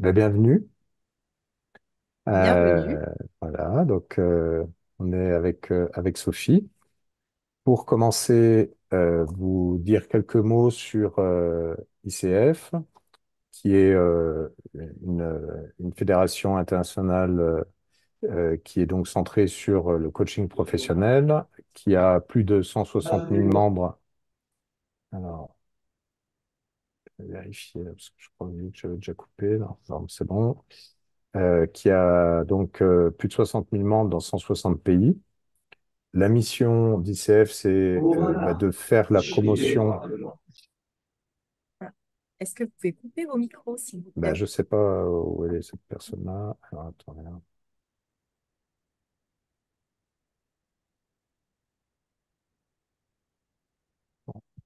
Bienvenue. Bienvenue. Euh, voilà, donc on est avec Sophie. Pour commencer, vous dire quelques mots sur ICF, qui est une fédération internationale qui est donc centrée sur le coaching professionnel, qui a plus de 160 000 membres. Alors, je vais vérifier, là, parce que je crois que j'avais déjà coupé. Non, c'est bon. Qui a donc plus de 60 000 membres dans 160 pays. La mission d'ICF, c'est de faire la promotion. Est-ce que vous pouvez couper vos micros, s'il vous plaît? Je ne sais pas où elle est cette personne-là. Alors, attendez, hein.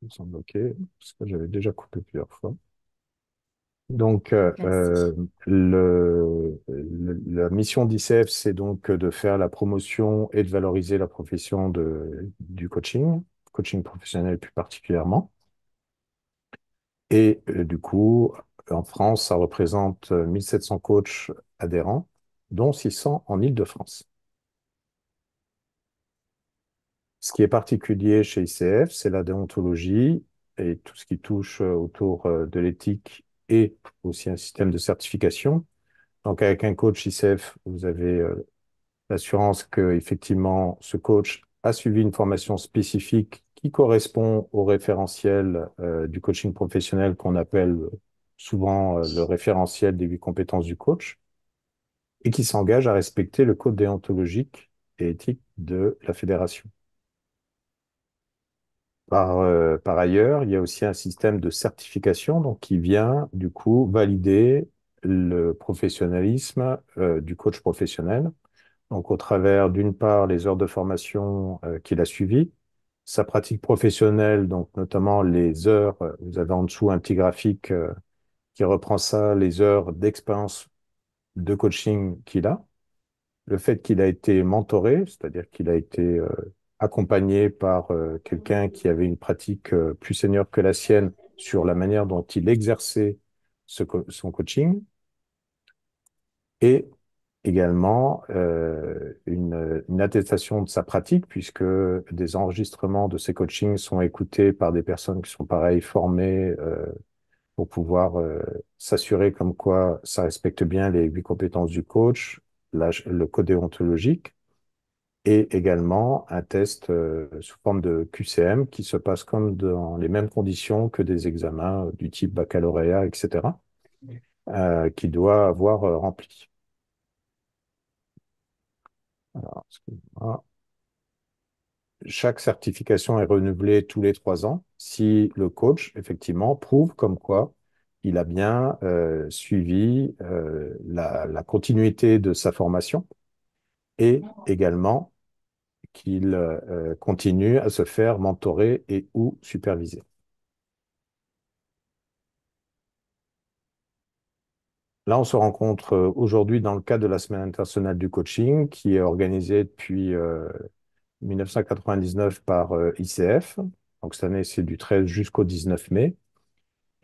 Ils sont bloqués parce que j'avais déjà coupé plusieurs fois. Donc, Merci. la mission d'ICF, c'est donc de faire la promotion et de valoriser la profession du coaching professionnel plus particulièrement. Et du coup, en France, ça représente 1 700 coachs adhérents, dont 600 en Île-de-France. Ce qui est particulier chez ICF, c'est la déontologie et tout ce qui touche autour de l'éthique et aussi un système de certification. Donc, avec un coach ICF, vous avez l'assurance que effectivement ce coach a suivi une formation spécifique qui correspond au référentiel du coaching professionnel qu'on appelle souvent le référentiel des 8 compétences du coach et qui s'engage à respecter le code déontologique et éthique de la fédération. Par ailleurs, il y a aussi un système de certification donc, qui vient du coup valider le professionnalisme du coach professionnel. Donc, au travers, d'une part, les heures de formation qu'il a suivies, sa pratique professionnelle, donc notamment les heures, vous avez en dessous un petit graphique qui reprend ça, les heures d'expérience de coaching qu'il a, le fait qu'il a été mentoré, c'est-à-dire qu'il a été accompagné par quelqu'un qui avait une pratique plus senior que la sienne sur la manière dont il exerçait son coaching, et également une attestation de sa pratique, puisque des enregistrements de ses coachings sont écoutés par des personnes qui sont pareil formées pour pouvoir s'assurer comme quoi ça respecte bien les 8 compétences du coach, le code déontologique, et également un test sous forme de QCM qui se passe comme dans les mêmes conditions que des examens du type baccalauréat, etc., qu'il doit avoir rempli. Alors, excusez-moi. Chaque certification est renouvelée tous les 3 ans si le coach, effectivement, prouve comme quoi il a bien suivi la continuité de sa formation et également qu'il continue à se faire mentorer et ou superviser. Là, on se rencontre aujourd'hui dans le cadre de la Semaine internationale du coaching qui est organisée depuis 1999 par ICF. Donc cette année, c'est du 13 jusqu'au 19 mai.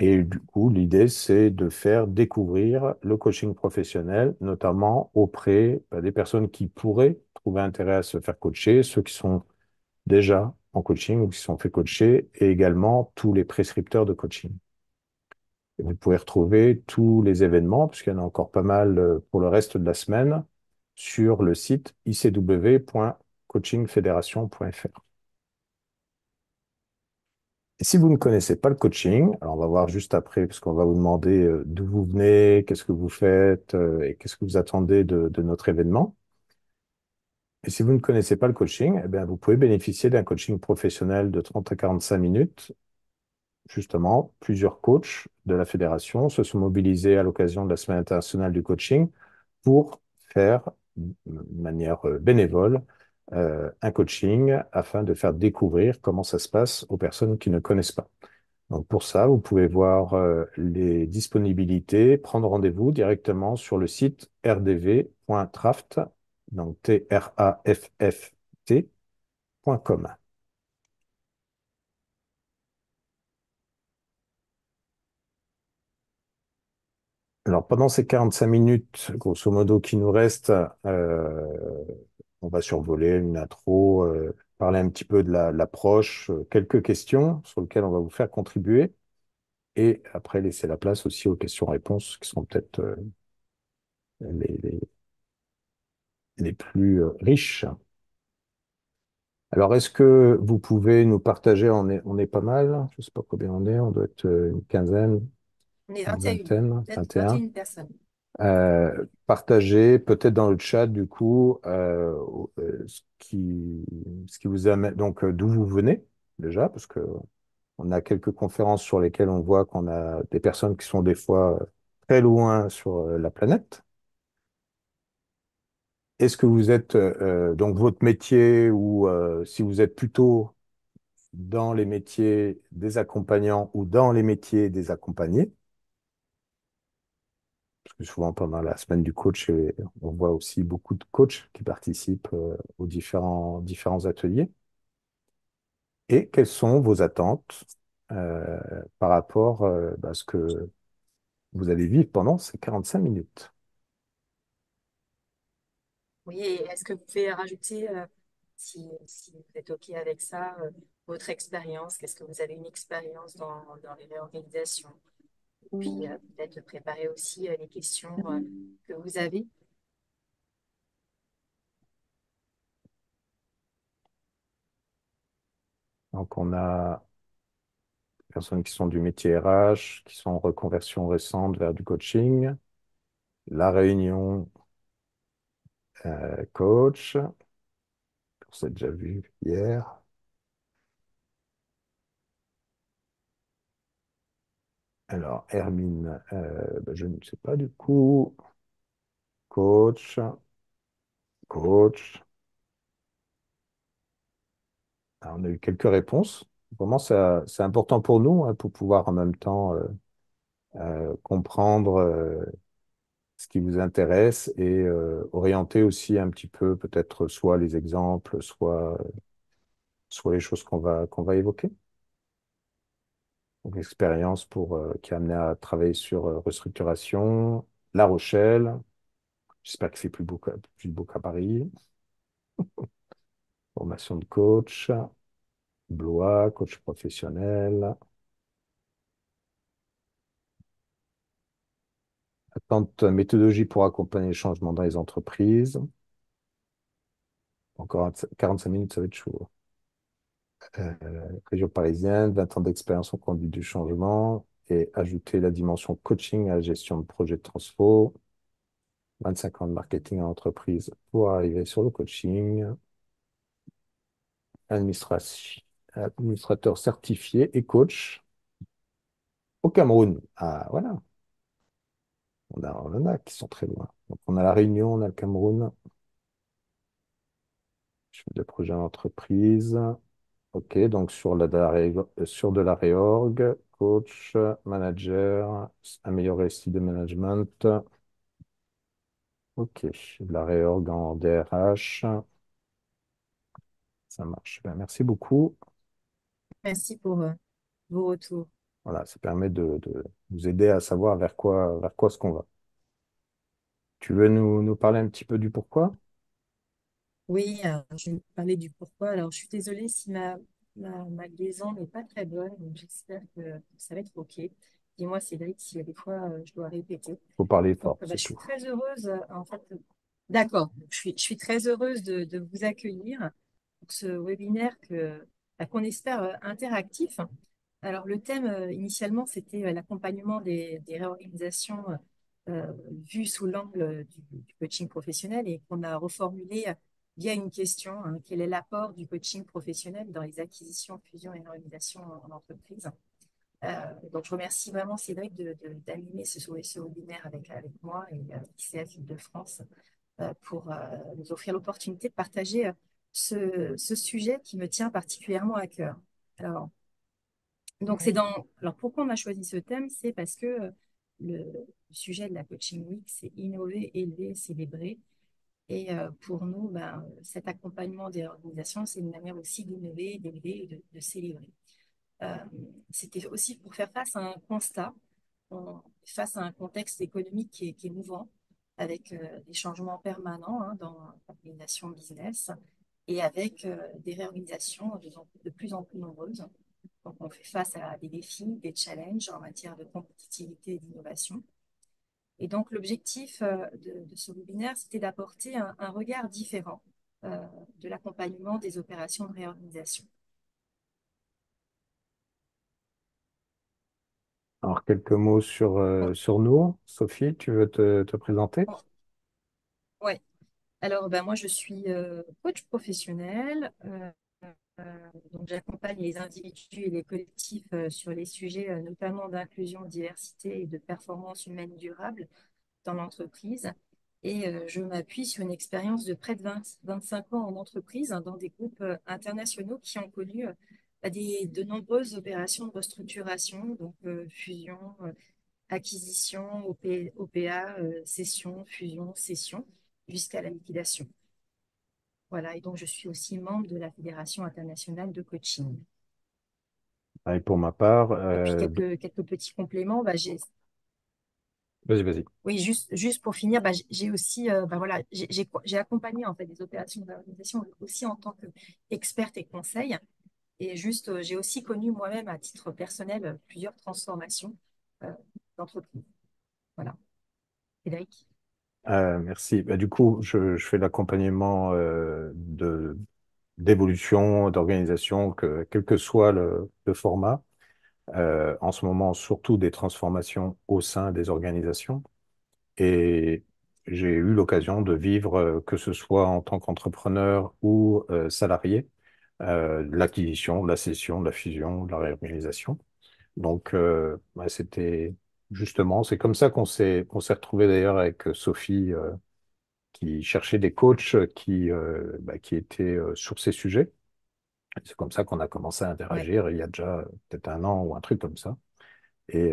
Et du coup, l'idée, c'est de faire découvrir le coaching professionnel, notamment auprès des personnes qui pourraient trouver intérêt à se faire coacher, ceux qui sont déjà en coaching ou qui se sont fait coacher, et également tous les prescripteurs de coaching. Et vous pouvez retrouver tous les événements, puisqu'il y en a encore pas mal pour le reste de la semaine, sur le site icw.coachingfederation.fr. Et si vous ne connaissez pas le coaching, alors on va voir juste après, parce qu'on va vous demander d'où vous venez, qu'est-ce que vous faites et qu'est-ce que vous attendez de notre événement. Et si vous ne connaissez pas le coaching, eh bien, vous pouvez bénéficier d'un coaching professionnel de 30 à 45 minutes. Justement, plusieurs coachs de la fédération se sont mobilisés à l'occasion de la Semaine internationale du coaching pour faire de manière bénévole un coaching afin de faire découvrir comment ça se passe aux personnes qui ne connaissent pas. Donc pour ça, vous pouvez voir les disponibilités, prendre rendez-vous directement sur le site rdv.traft, donc trafft.com. Alors, pendant ces 45 minutes, grosso modo, qui nous restent, on va survoler une intro, parler un petit peu de l'approche, quelques questions sur lesquelles on va vous faire contribuer, et après laisser la place aussi aux questions-réponses qui sont peut-être les, les plus riches. Alors, est-ce que vous pouvez nous partager, on est pas mal, je ne sais pas combien on doit être une quinzaine, On est une 21, vingtaine, peut-être 21. 21 personnes. Partagez peut-être dans le chat du coup ce qui vous amène, donc d'où vous venez déjà, parce que on a quelques conférences sur lesquelles on voit qu'on a des personnes qui sont des fois très loin sur la planète. Est-ce que vous êtes donc votre métier ou si vous êtes plutôt dans les métiers des accompagnants ou dans les métiers des accompagnés? Parce que souvent pendant la semaine du coach, on voit aussi beaucoup de coachs qui participent aux différents ateliers. Et quelles sont vos attentes par rapport à ce que vous allez vivre pendant ces 45 minutes? Oui, et est-ce que vous pouvez rajouter, si vous êtes OK avec ça, votre expérience? Qu'est-ce que vous avez une expérience dans les réorganisations? Puis peut-être préparer aussi les questions que vous avez. Donc, on a des personnes qui sont du métier RH, qui sont en reconversion récente vers du coaching, la réunion coach, on s'est déjà vu hier. Alors, Hermine, je ne sais pas du coup. Coach, coach. Alors, on a eu quelques réponses. Vraiment, c'est important pour nous hein, pour pouvoir en même temps comprendre ce qui vous intéresse et orienter aussi un petit peu peut-être soit les exemples, soit les choses qu'on va évoquer. Donc, expérience qui a amené à travailler sur restructuration, La Rochelle. J'espère qu'il fait plus beau qu'à Paris. Formation de coach, Blois, coach professionnel. Attente méthodologie pour accompagner le changement dans les entreprises. Encore 45 minutes, ça va être chaud. Région parisienne, 20 ans d'expérience en conduite du changement et ajouter la dimension coaching à la gestion de projets de transfo. 25 ans de marketing en entreprise pour arriver sur le coaching. Administration, administrateur certifié et coach au Cameroun. Ah, voilà. On en a qui sont très loin. Donc, on a la Réunion, on a le Cameroun. Chef de projet en entreprise. Ok, donc sur de la réorg, coach, manager, améliorer le style de management. Ok, de la réorg en DRH, ça marche. Ben, merci beaucoup. Merci pour vos retours. Voilà, ça permet de vous aider à savoir vers quoi est-ce qu'on va. Tu veux nous parler un petit peu du pourquoi? Oui, alors, je vais vous parler du pourquoi. Alors, je suis désolée si ma liaison n'est pas très bonne, donc j'espère que ça va être OK. Dis-moi, Cédric, si des fois je dois répéter. Faut parler Donc, fort, bah, c'est je suis tout. très heureuse, en fait. D'accord, je suis très heureuse de vous accueillir pour ce webinaire qu'on espère interactif. Alors, le thème, initialement, c'était l'accompagnement des réorganisations vues sous l'angle du coaching professionnel et qu'on a reformulé via une question, hein, quel est l'apport du coaching professionnel dans les acquisitions, fusions et réorganisations en entreprise? Donc, je remercie vraiment Cédric d'animer ce webinaire avec moi et ICF Île-de-France pour nous offrir l'opportunité de partager ce sujet qui me tient particulièrement à cœur. Alors, alors pourquoi on a choisi ce thème? C'est parce que le sujet de la Coaching Week, c'est innover, élever, célébrer. Et pour nous, ben, cet accompagnement des organisations, c'est une manière aussi d'innover, d'élever et de célébrer. Euh, C'était aussi pour faire face à un constat. on est face à un contexte économique qui est mouvant, avec des changements permanents hein, dans l'organisation business et avec des réorganisations de plus en plus nombreuses. Donc, on fait face à des défis, des challenges en matière de compétitivité et d'innovation. Et donc, l'objectif de ce webinaire, c'était d'apporter un regard différent euh, de l'accompagnement des opérations de réorganisation. Alors, quelques mots Bon, sur nous. Sophie, tu veux te présenter? bon, ouais. Alors, ben, moi, je suis coach professionnel. Donc, j'accompagne les individus et les collectifs sur les sujets notamment d'inclusion, diversité et de performance humaine durable dans l'entreprise. Et je m'appuie sur une expérience de près de 25 ans en entreprise, hein, dans des groupes internationaux qui ont connu de nombreuses opérations de restructuration, donc fusion, acquisition, OPA, cession, fusion, cession, jusqu'à la liquidation. Voilà, et donc je suis aussi membre de la Fédération internationale de coaching. Et pour ma part, Et puis quelques petits compléments, bah, vas-y, vas-y. oui, juste pour finir, bah, j'ai aussi bah, voilà, j'ai accompagné en fait des opérations d'organisation aussi en tant qu'experte et conseil. Et juste, j'ai aussi connu moi-même à titre personnel plusieurs transformations euh, d'entreprise. Voilà. Frédéric? Merci. Bah, du coup, je fais l'accompagnement d'évolution, d'organisation, quel que soit le format. En ce moment, surtout des transformations au sein des organisations. Et j'ai eu l'occasion de vivre, que ce soit en tant qu'entrepreneur ou salarié, l'acquisition, la cession, la fusion, la réorganisation. Donc, bah, c'était justement, c'est comme ça qu'on s'est retrouvé d'ailleurs avec Sophie, qui cherchait des coachs qui étaient sur ces sujets. C'est comme ça qu'on a commencé à Ouais, interagir il y a déjà peut-être un an ou un truc comme ça. Et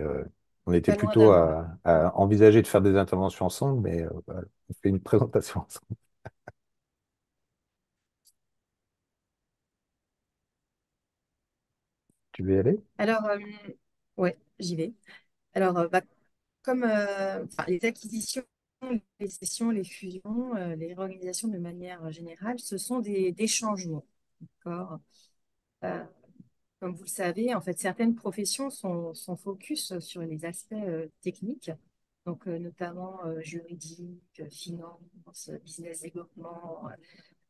on était pas loin plutôt d'un an, ouais. à envisager de faire des interventions ensemble, mais voilà, on fait une présentation ensemble. Tu veux y aller? Alors, ouais, j'y vais. Alors, bah, comme enfin, les acquisitions, les cessions, les fusions, les réorganisations de manière générale, ce sont des changements. D'accord. Euh, Comme vous le savez, en fait, certaines professions sont focus sur les aspects techniques, donc notamment juridique, finance, business développement,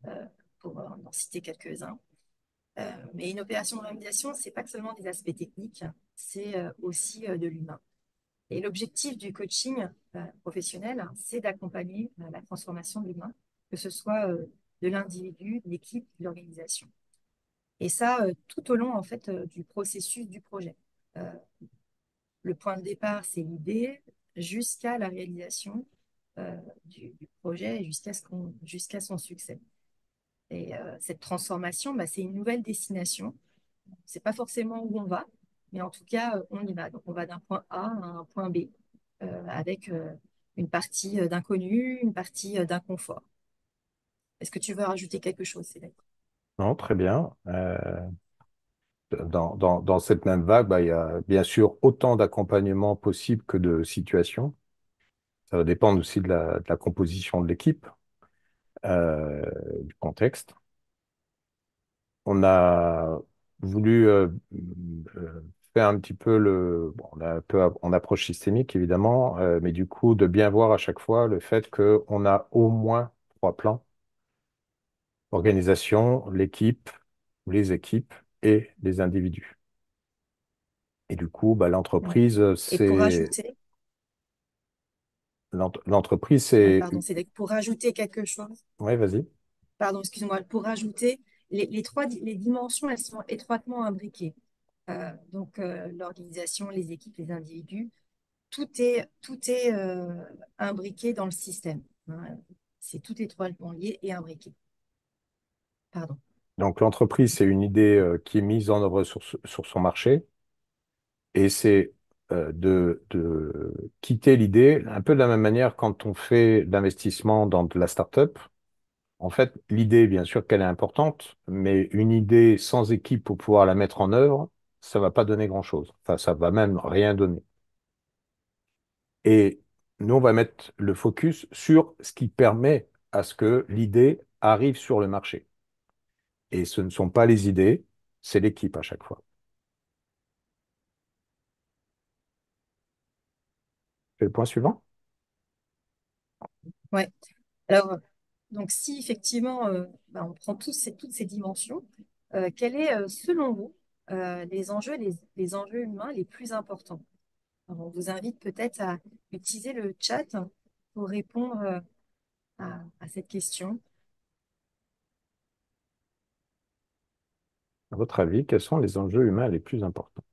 euh, pour en citer quelques-uns. Mais une opération de réalisation, c'est pas que seulement des aspects techniques, c'est aussi de l'humain. Et l'objectif du coaching professionnel, hein, c'est d'accompagner la transformation de l'humain, que ce soit de l'individu, de l'équipe, de l'organisation. Et ça, tout au long en fait du processus du projet. Euh, le point de départ, c'est l'idée, jusqu'à la réalisation du projet et jusqu'à son succès. Et cette transformation, bah, c'est une nouvelle destination. C'est pas forcément où on va, mais en tout cas, on y va. Donc, on va d'un point A à un point B avec une partie d'inconnu, une partie d'inconfort. Est-ce que tu veux rajouter quelque chose, Cédric? Non, très bien. Dans cette même vague, bah, il y a bien sûr autant d'accompagnement possible que de situations. Ça va dépendre aussi de la composition de l'équipe, euh, du contexte. On a voulu faire un petit peu bon, on a un peu en approche systémique évidemment, mais du coup de bien voir à chaque fois le fait qu'on a au moins trois plans: organisation, l'équipe, les équipes et les individus. Et du coup, bah, Ouais. Et pour rajouter, l'entreprise, c'est... pardon, Cédric, pour rajouter quelque chose, Oui, vas-y. pardon, excuse-moi, pour rajouter, les dimensions, elles sont étroitement imbriquées. L'organisation, les équipes, les individus, tout est imbriqué dans le système, hein. C'est tout étroitement lié et imbriqué. Pardon. Donc l'entreprise, c'est une idée qui est mise en œuvre sur son marché, et c'est de quitter l'idée, un peu de la même manière quand on fait l'investissement dans de la start-up. En fait, l'idée, bien sûr qu'elle est importante, mais une idée sans équipe pour pouvoir la mettre en œuvre, ça va pas donner grand-chose. Enfin, ça va même rien donner. Et nous, on va mettre le focus sur ce qui permet à ce que l'idée arrive sur le marché. Et ce ne sont pas les idées, c'est l'équipe à chaque fois. C'est le point suivant. Ouais. Alors, donc si effectivement on prend toutes ces dimensions, quels est, selon vous, les enjeux, les enjeux humains les plus importants? Alors, on vous invite peut-être à utiliser le chat pour répondre à cette question. À votre avis, quels sont les enjeux humains les plus importants?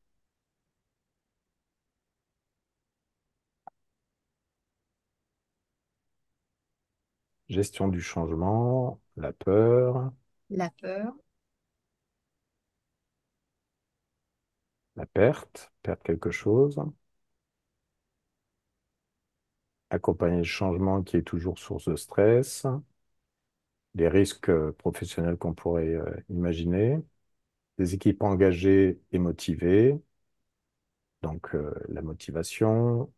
Gestion du changement, la peur, La peur, la perte, perdre quelque chose, accompagner le changement qui est toujours source de stress, les risques professionnels qu'on pourrait imaginer, des équipes engagées et motivées, donc la motivation,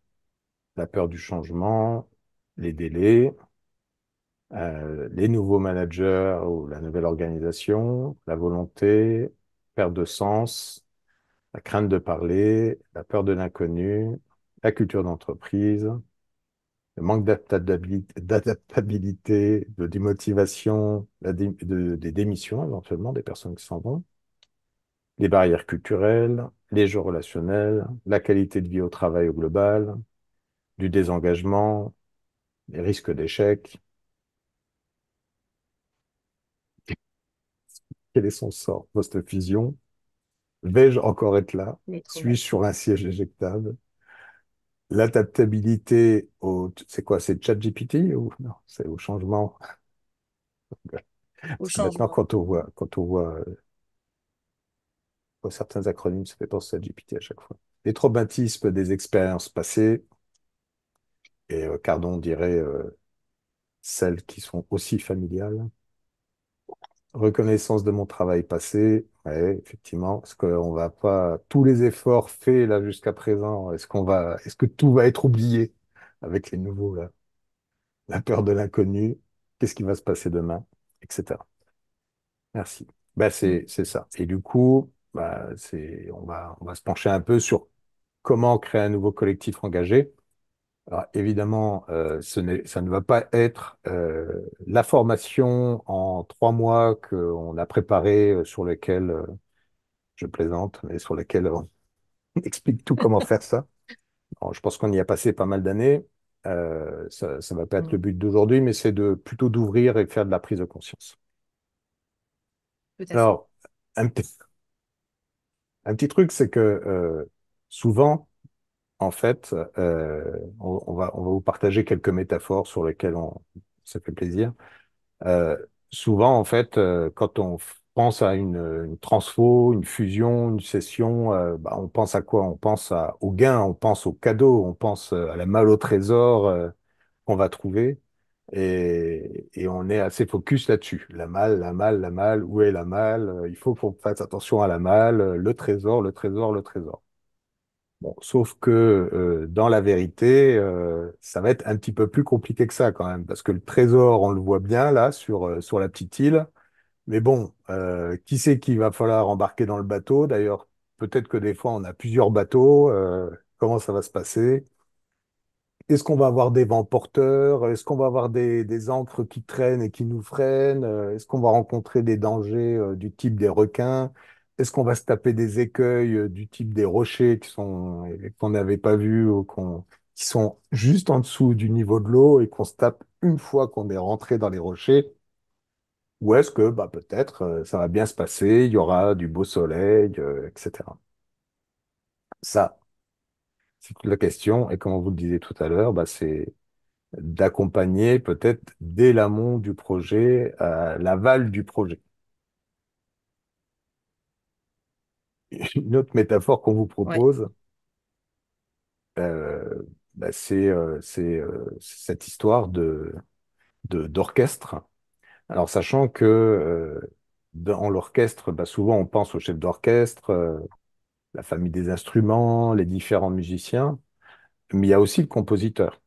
la peur du changement, les délais, les nouveaux managers ou la nouvelle organisation, la volonté, perte de sens, la crainte de parler, la peur de l'inconnu, la culture d'entreprise, le manque d'adaptabilité, de démotivation, des démissions éventuellement des personnes qui s'en vont, les barrières culturelles, les jeux relationnels, la qualité de vie au travail au global, du désengagement, les risques d'échec. Quel est son sort post-fusion? Vais-je encore être là? les Suis-je traumatismes sur un siège éjectable? L'adaptabilité au... C'est quoi? C'est ChatGPT ou non? C'est au changement. au Parce que maintenant, changement. voit certains acronymes, ça fait penser à GPT à chaque fois. Les traumatismes des expériences passées, et Cardon dirait celles qui sont aussi familiales. Reconnaissance de mon travail passé, ouais, effectivement, est-ce qu'on va pas, tous les efforts faits là jusqu'à présent, est-ce que tout va être oublié avec les nouveaux là? La peur de l'inconnu, qu'est-ce qui va se passer demain, etc. Merci. Bah, Mm. c'est ça. Et du coup, on va se pencher un peu sur comment créer un nouveau collectif engagé. Alors, évidemment, ça ne va pas être la formation en 3 mois qu'on a préparée, sur lequel, je plaisante, mais sur lequel on explique tout comment faire ça. Alors, je pense qu'on y a passé pas mal d'années. Ça ne va pas être le Mm. but d'aujourd'hui, mais c'est plutôt d'ouvrir et faire de la prise de conscience. Tout à fait. Alors, un petit, un petit truc, c'est que souvent, en fait, on va vous partager quelques métaphores sur lesquelles ça fait plaisir. Euh, Souvent, en fait, quand on pense à une transfo, une fusion, une session, bah, on pense à quoi? On pense au gain, on pense au cadeau, on pense à la malle au trésor qu'on va trouver. Et on est assez focus là-dessus. La malle, la malle, la malle, où est la malle? Il faut qu'on fasse attention à la malle, le trésor, le trésor, le trésor. Bon, sauf que dans la vérité, ça va être un petit peu plus compliqué que ça quand même, parce que le trésor, on le voit bien là sur la petite île. Mais bon, qui c'est qu'il va falloir embarquer dans le bateau? D'ailleurs, peut-être que des fois, on a plusieurs bateaux. Comment ça va se passer? Est-ce qu'on va avoir des vents porteurs? Est-ce qu'on va avoir des ancres qui traînent et qui nous freinent? Est-ce qu'on va rencontrer des dangers du type des requins? Est-ce qu'on va se taper des écueils du type des rochers qu'on n'avait pas vus ou qui sont juste en dessous du niveau de l'eau et qu'on se tape une fois qu'on est rentré dans les rochers? Ou est-ce que bah, peut-être ça va bien se passer, il y aura du beau soleil, etc. Ça, c'est toute la question. Et comme on vous le disait tout à l'heure, bah, c'est d'accompagner peut-être dès l'amont du projet, l'aval du projet. Une autre métaphore qu'on vous Ouais. propose, bah, c'est cette histoire d'orchestre. Alors, sachant que dans l'orchestre, bah, souvent on pense au chef d'orchestre, la famille des instruments, les différents musiciens. mais il y a aussi le compositeur.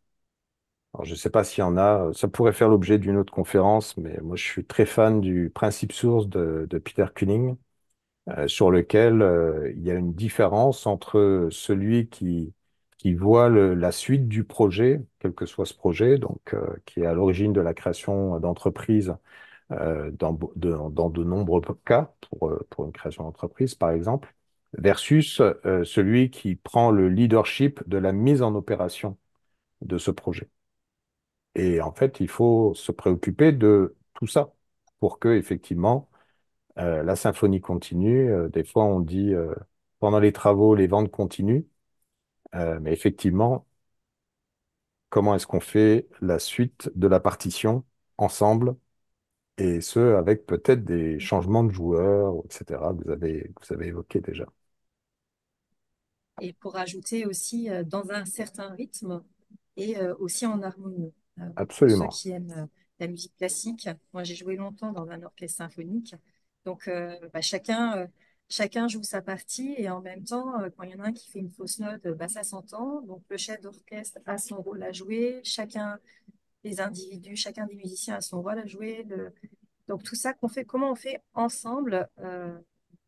Alors, je ne sais pas s'il y en a, ça pourrait faire l'objet d'une autre conférence, mais moi je suis très fan du principe source de Peter Kuning, sur lequel il y a une différence entre celui qui voit la suite du projet, quel que soit ce projet, donc qui est à l'origine de la création d'entreprises dans de nombreux cas, pour une création d'entreprise par exemple, versus celui qui prend le leadership de la mise en opération de ce projet. Et en fait, il faut se préoccuper de tout ça pour que, effectivement, la symphonie continue. Des fois, on dit pendant les travaux, les ventes continuent. Mais effectivement, comment est-ce qu'on fait la suite de la partition ensemble et ce, avec peut-être des changements de joueurs, etc., que vous avez évoqué déjà. Et pour ajouter aussi dans un certain rythme et aussi en harmonie. Pour ceux Absolument. qui aiment la musique classique, moi j'ai joué longtemps dans un orchestre symphonique, donc chacun joue sa partie et en même temps, quand il y en a un qui fait une fausse note, bah, ça s'entend. Donc le chef d'orchestre a son rôle à jouer, chacun des musiciens a son rôle à jouer. Donc tout ça comment on fait ensemble,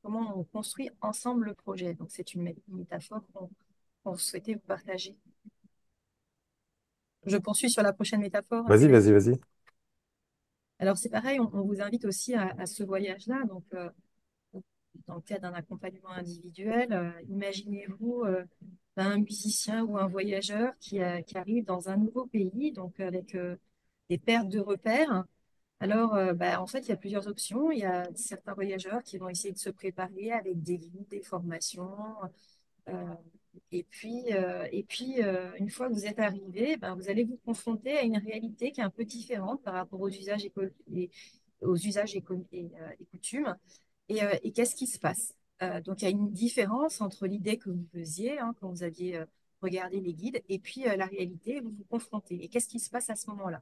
comment on construit ensemble le projet. Donc c'est une métaphore qu'on souhaitait vous partager. Je poursuis sur la prochaine métaphore, Vas-y, Cédric. vas-y, vas-y. Alors c'est pareil, on vous invite aussi à ce voyage-là. Donc dans le cadre d'un accompagnement individuel, imaginez-vous un musicien ou un voyageur qui arrive dans un nouveau pays, donc avec des pertes de repères. Alors, en fait, il y a plusieurs options. Il y a certains voyageurs qui vont essayer de se préparer avec des guides, des formations. euh, une fois que vous êtes arrivé, ben, vous allez vous confronter à une réalité qui est un peu différente par rapport aux usages et coutumes. Et qu'est-ce qui se passe? Donc, il y a une différence entre l'idée que vous faisiez quand vous aviez regardé les guides et puis la réalité, vous vous confrontez. Et qu'est-ce qui se passe à ce moment-là?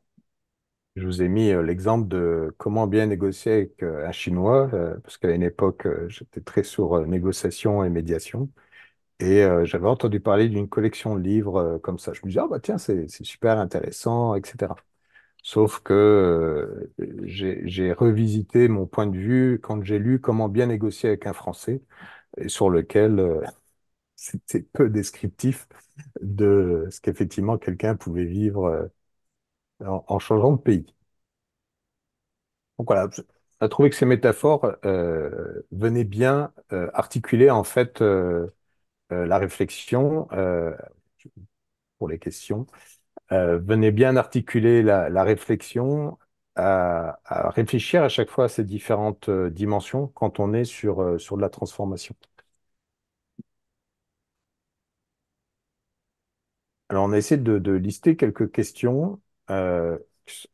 Je vous ai mis l'exemple de comment bien négocier avec un Chinois, parce qu'à une époque, j'étais très sur négociation et médiation. Et j'avais entendu parler d'une collection de livres comme ça. Je me disais, ah bah tiens, c'est super intéressant, etc. Sauf que j'ai revisité mon point de vue quand j'ai lu Comment bien négocier avec un Français, et sur lequel c'était peu descriptif de ce qu'effectivement quelqu'un pouvait vivre en changeant de pays. Donc voilà, on a trouvé que ces métaphores venaient bien articuler en fait la réflexion pour les questions, venaient bien articuler la réflexion à réfléchir à chaque fois à ces différentes dimensions quand on est sur de la transformation. Alors on a essayé de lister quelques questions. Euh,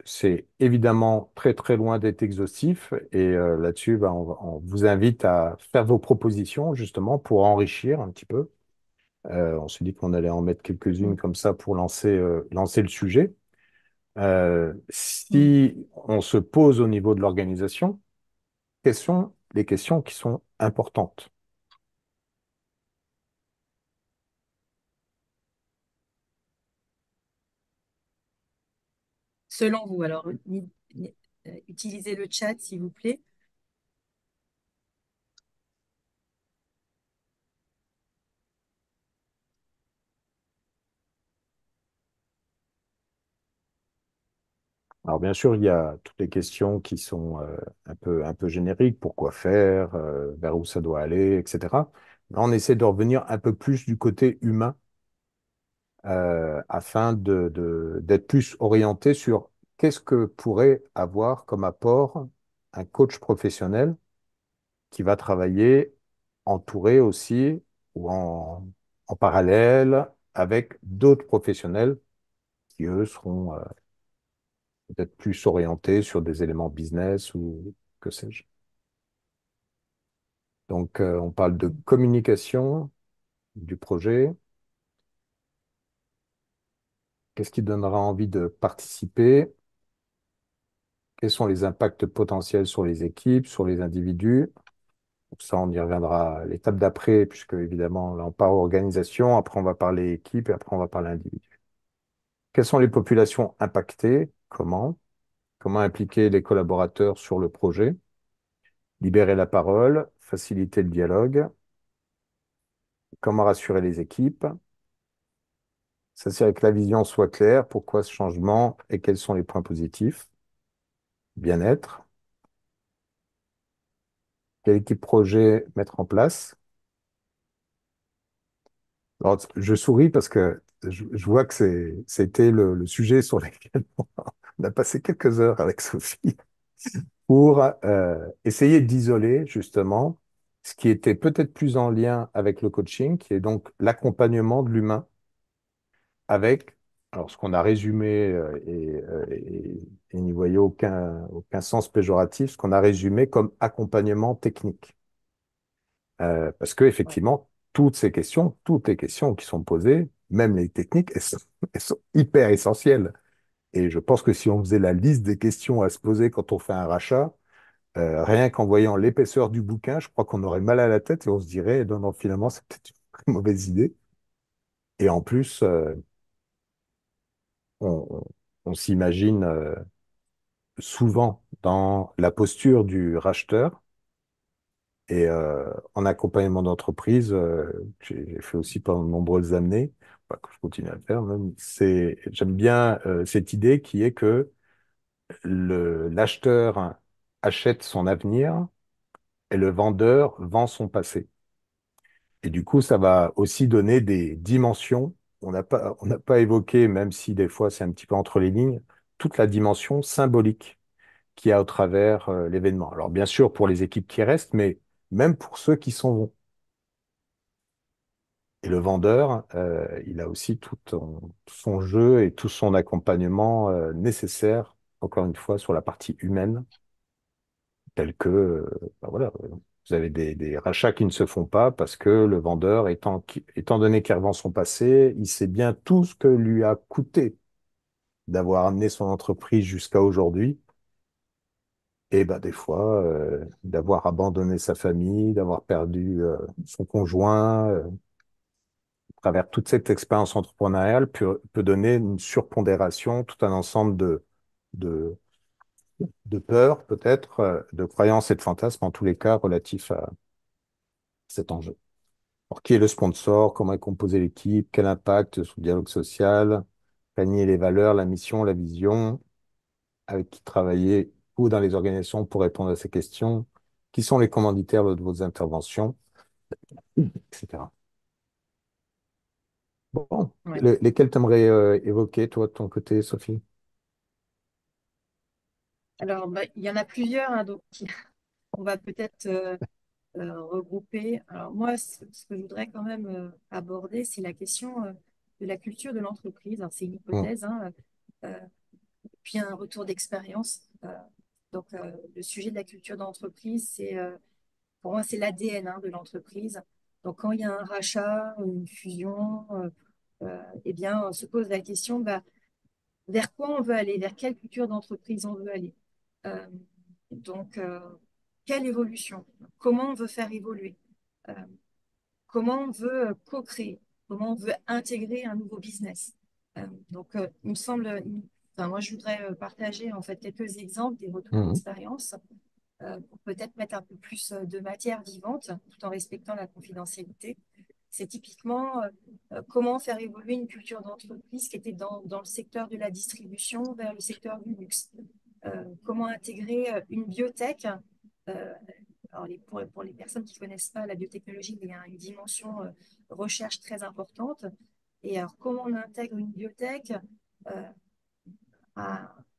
c'est évidemment très très loin d'être exhaustif et là-dessus, ben, on vous invite à faire vos propositions justement pour enrichir un petit peu. On s'est dit qu'on allait en mettre quelques-unes Mm. comme ça pour lancer le sujet. Mm. Si on se pose au niveau de l'organisation, quelles sont les questions qui sont importantes? Selon vous, alors, utilisez le chat, s'il vous plaît. Alors bien sûr, il y a toutes les questions qui sont un peu génériques, pourquoi faire, vers où ça doit aller, etc. Là, on essaie de revenir un peu plus du côté humain afin d'être plus orienté sur qu'est-ce que pourrait avoir comme apport un coach professionnel qui va travailler entouré aussi ou en parallèle avec d'autres professionnels qui, eux, seront peut-être plus orientés sur des éléments business ou que sais-je. Donc, on parle de communication du projet. Qu'est-ce qui donnera envie de participer? Quels sont les impacts potentiels sur les équipes, sur les individus? Ça, on y reviendra à l'étape d'après, puisque évidemment, là, on parle organisation, après, on va parler équipe, et après, on va parler individu. Quelles sont les populations impactées? Comment? Comment impliquer les collaborateurs sur le projet? Libérer la parole, faciliter le dialogue. Comment rassurer les équipes? S'assurer que la vision soit claire. Pourquoi ce changement et quels sont les points positifs? Bien-être. Quelle équipe projet mettre en place? Alors, je souris parce que je vois que c'était le sujet sur lequel on a passé quelques heures avec Sophie pour essayer d'isoler justement ce qui était peut-être plus en lien avec le coaching, qui est donc l'accompagnement de l'humain avec, alors ce qu'on a résumé et n'y voyez aucun sens péjoratif, ce qu'on a résumé comme accompagnement technique. Parce que Ouais. effectivement, toutes les questions qui sont posées, même les techniques, elles sont hyper essentielles. Et je pense que si on faisait la liste des questions à se poser quand on fait un rachat, rien qu'en voyant l'épaisseur du bouquin, je crois qu'on aurait mal à la tête et on se dirait, non, non, finalement, c'est peut-être une très mauvaise idée. Et en plus, on, on s'imagine souvent dans la posture du racheteur. Et en accompagnement d'entreprise, j'ai fait aussi pendant de nombreuses années, enfin, que je continue à faire même, j'aime bien cette idée qui est que l'acheteur achète son avenir et le vendeur vend son passé. Et du coup, ça va aussi donner des dimensions. On n'a pas évoqué, même si des fois c'est un petit peu entre les lignes, toute la dimension symbolique qu'il y a au travers l'événement. Alors bien sûr pour les équipes qui restent, mais même pour ceux qui s'en vont. Et le vendeur, il a aussi tout son jeu et tout son accompagnement nécessaire, encore une fois, sur la partie humaine, tel que, ben voilà, vous avez des rachats qui ne se font pas parce que le vendeur, étant donné qu'il revend son passé, il sait bien tout ce que lui a coûté d'avoir amené son entreprise jusqu'à aujourd'hui. Et ben, des fois, d'avoir abandonné sa famille, d'avoir perdu son conjoint, à travers toute cette expérience entrepreneuriale, peut donner une surpondération, tout un ensemble de, de peurs, peut-être, de croyances et de fantasmes, en tous les cas, relatifs à cet enjeu. Alors, qui est le sponsor? Comment est composée l'équipe? Quel impact sur le dialogue social? Gagner les valeurs, la mission, la vision? Avec qui travailler ou dans les organisations pour répondre à ces questions? Qui sont les commanditaires de vos interventions? Etc. Bon, Ouais. lesquels t'aimerais évoquer, toi, de ton côté, Sophie? Alors, bah, il y en a plusieurs, hein, donc on va peut-être regrouper. Alors moi, ce que je voudrais quand même aborder, c'est la question de la culture de l'entreprise. Alors, c'est une Mm, hypothèse, hein, euh, puis un retour d'expérience. Donc, le sujet de la culture d'entreprise, pour moi, c'est l'ADN, hein, de l'entreprise. Donc, quand il y a un rachat, une fusion, eh bien, on se pose la question, bah, vers quoi on veut aller, vers quelle culture d'entreprise on veut aller. Euh, donc, quelle évolution? Comment on veut faire évoluer? Euh, Comment on veut co-créer? Comment on veut intégrer un nouveau business? Donc, il me semble, enfin, moi, je voudrais partager en fait quelques exemples des retours mm, d'expérience pour peut-être mettre un peu plus de matière vivante tout en respectant la confidentialité. C'est typiquement comment faire évoluer une culture d'entreprise qui était dans le secteur de la distribution vers le secteur du luxe. Comment intégrer une biotech. Alors pour les personnes qui ne connaissent pas la biotechnologie, il y a une dimension recherche très importante. Et alors, comment on intègre une biotech euh,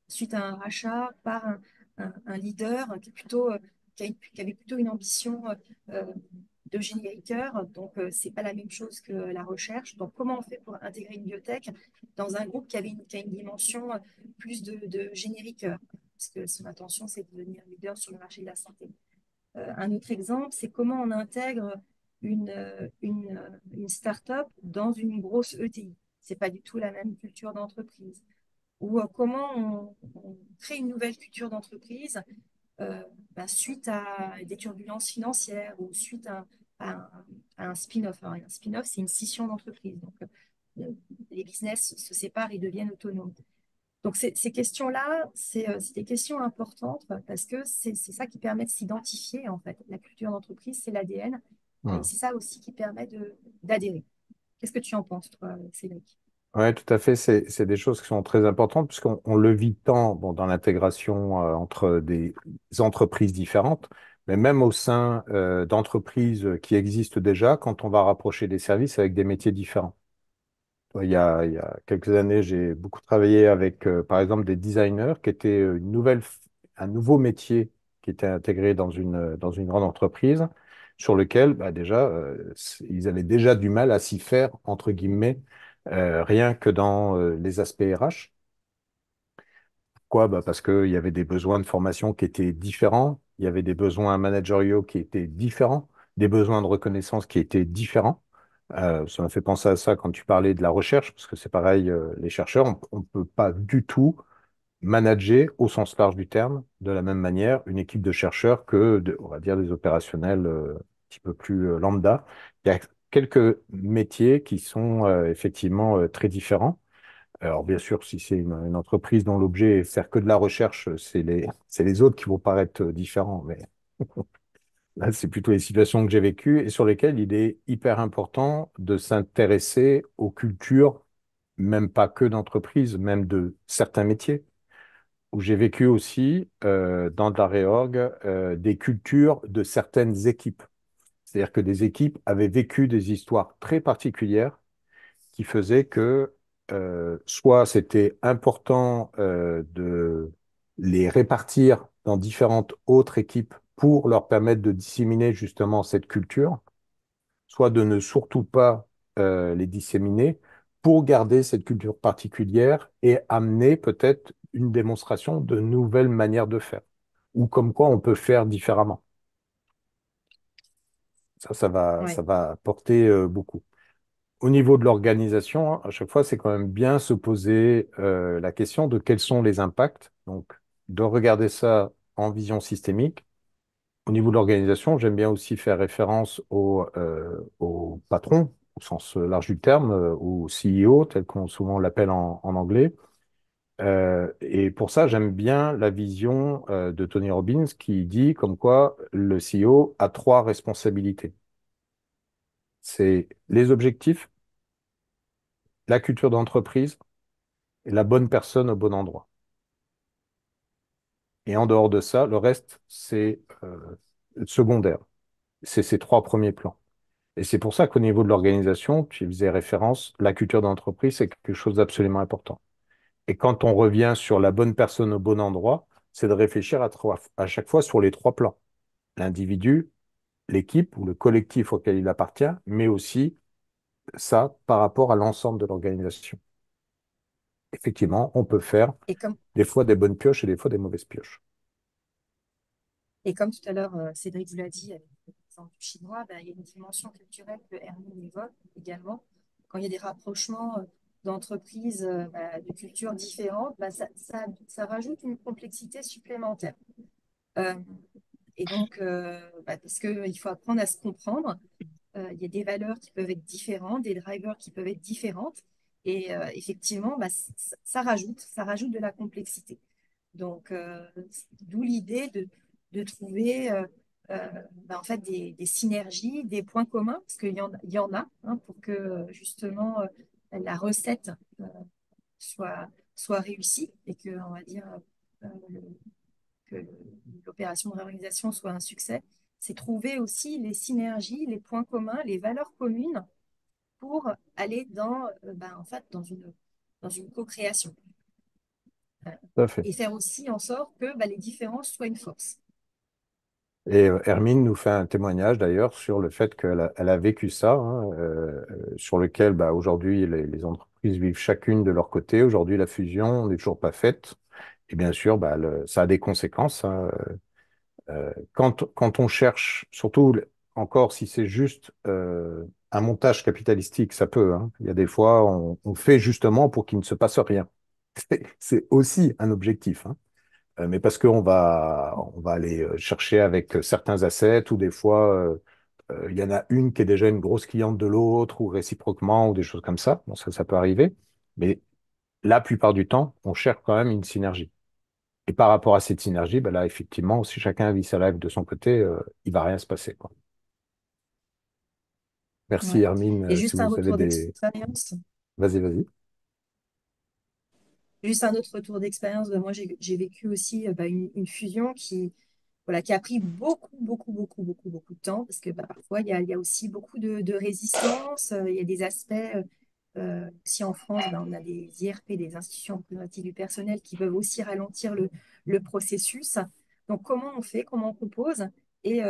suite à un rachat par un leader qui, est plutôt, qui avait plutôt une ambition euh, de génériqueur. Donc, ce n'est pas la même chose que la recherche. Donc, comment on fait pour intégrer une biotech dans un groupe qui a une dimension plus de génériqueur? Parce que son intention, c'est de devenir leader sur le marché de la santé. Un autre exemple, c'est comment on intègre une start-up dans une grosse ETI. Ce n'est pas du tout la même culture d'entreprise ou comment on crée une nouvelle culture d'entreprise euh, suite à des turbulences financières ou suite à un, à un spin-off. Alors, un spin-off, c'est une scission d'entreprise. Donc, les business se séparent et deviennent autonomes. Donc, ces questions-là, c'est des questions importantes parce que c'est ça qui permet de s'identifier, en fait. La culture d'entreprise, c'est l'ADN. Et Hmm. c'est ça aussi qui permet d'adhérer. Qu'est-ce que tu en penses, toi, Cédric? Ouais, tout à fait. C'est des choses qui sont très importantes puisqu'on le vit tant bon, dans l'intégration entre des entreprises différentes, mais même au sein d'entreprises qui existent déjà, quand on va rapprocher des services avec des métiers différents. Il y a quelques années, j'ai beaucoup travaillé avec, par exemple, des designers qui étaient un nouveau métier qui était intégré dans une grande entreprise sur lequel, bah, déjà, ils avaient déjà du mal à s'y faire, entre guillemets, rien que dans les aspects RH. Pourquoi? Bah, parce qu'il y avait des besoins de formation qui étaient différents, il y avait des besoins managériaux qui étaient différents, des besoins de reconnaissance qui étaient différents. Ça m'a fait penser à ça quand tu parlais de la recherche, parce que c'est pareil, les chercheurs, on ne peut pas du tout manager au sens large du terme de la même manière une équipe de chercheurs que, on va dire, des opérationnels un petit peu plus lambda. Il y a quelques métiers qui sont effectivement très différents. Alors, bien sûr, si c'est une entreprise dont l'objet est faire que de la recherche, c'est les autres qui vont paraître différents. Mais là, c'est plutôt les situations que j'ai vécues et sur lesquelles il est hyper important de s'intéresser aux cultures, même pas que d'entreprises, même de certains métiers, où j'ai vécu aussi dans de la réorg des cultures de certaines équipes. C'est-à-dire que des équipes avaient vécu des histoires très particulières qui faisait que soit c'était important de les répartir dans différentes autres équipes pour leur permettre de disséminer justement cette culture, soit de ne surtout pas les disséminer pour garder cette culture particulière et amener peut-être une démonstration de nouvelles manières de faire, ou comme quoi on peut faire différemment. Ça Ouais. va apporter beaucoup. Au niveau de l'organisation, hein, à chaque fois, c'est quand même bien se poser la question de quels sont les impacts. Donc, de regarder ça en vision systémique. Au niveau de l'organisation, j'aime bien aussi faire référence au patron, au sens large du terme, ou CEO, tel qu'on souvent l'appelle en anglais. Et pour ça, j'aime bien la vision de Tony Robbins qui dit comme quoi le CEO a trois responsabilités. C'est les objectifs, la culture d'entreprise et la bonne personne au bon endroit. Et en dehors de ça, le reste, c'est secondaire. C'est ces trois premiers plans. Et c'est pour ça qu'au niveau de l'organisation, tu faisais référence, la culture d'entreprise, c'est quelque chose d'absolument important. Et quand on revient sur la bonne personne au bon endroit, c'est de réfléchir à chaque fois sur les trois plans. L'individu, l'équipe ou le collectif auquel il appartient, mais aussi ça par rapport à l'ensemble de l'organisation. Effectivement, on peut faire Et comme, des fois des bonnes pioches et des fois des mauvaises pioches. et comme tout à l'heure, Cédric vous l'a dit, avec l'exemple du chinois, il y a une dimension culturelle que Hermine évoque également. Quand il y a des rapprochements d'entreprises, de cultures différentes, ça rajoute une complexité supplémentaire. Euh, et donc, parce qu'il faut apprendre à se comprendre. Il y a des valeurs qui peuvent être différentes, des drivers qui peuvent être différentes. Et effectivement, ça rajoute de la complexité. Donc, d'où l'idée de trouver en fait des synergies, des points communs, parce il y en a hein, pour que justement la recette euh, soit, soit réussie et que, on va dire, le- que l'opération de réorganisation soit un succès. C'est trouver aussi les synergies, les points communs, les valeurs communes pour aller en fait, dans une co-création. Euh, Tout à fait. et faire aussi en sorte que les différences soient une force. Et Hermine nous fait un témoignage d'ailleurs sur le fait elle a vécu ça, hein, sur lequel bah, aujourd'hui les entreprises vivent chacune de leur côté. Aujourd'hui, la fusion n'est toujours pas faite. Et bien sûr, bah, ça a des conséquences, hein. Quand on cherche, surtout encore si c'est juste un montage capitalistique, ça peut, hein. Il y a des fois, on fait justement pour qu'il ne se passe rien. C'est aussi un objectif, hein. mais parce on va aller chercher avec certains assets ou des fois, il y en a une qui est déjà une grosse cliente de l'autre ou réciproquement ou des choses comme ça. Bon, ça peut arriver. Mais la plupart du temps, on cherche quand même une synergie. Et par rapport à cette synergie, ben là, effectivement, si chacun vit sa life de son côté, il va rien se passer, quoi. Merci, Ouais. Hermine. Et Si juste un vous avez retour des... d'expérience. Vas-y, vas-y. Juste un autre retour d'expérience. Moi, j'ai vécu aussi une fusion voilà, qui a pris beaucoup de temps parce que parfois, il y a aussi beaucoup de résistance. Il y a des aspects, si en France, on a des IRP, des institutions représentatives du personnel, qui peuvent aussi ralentir le processus. Donc, comment on fait, comment on compose et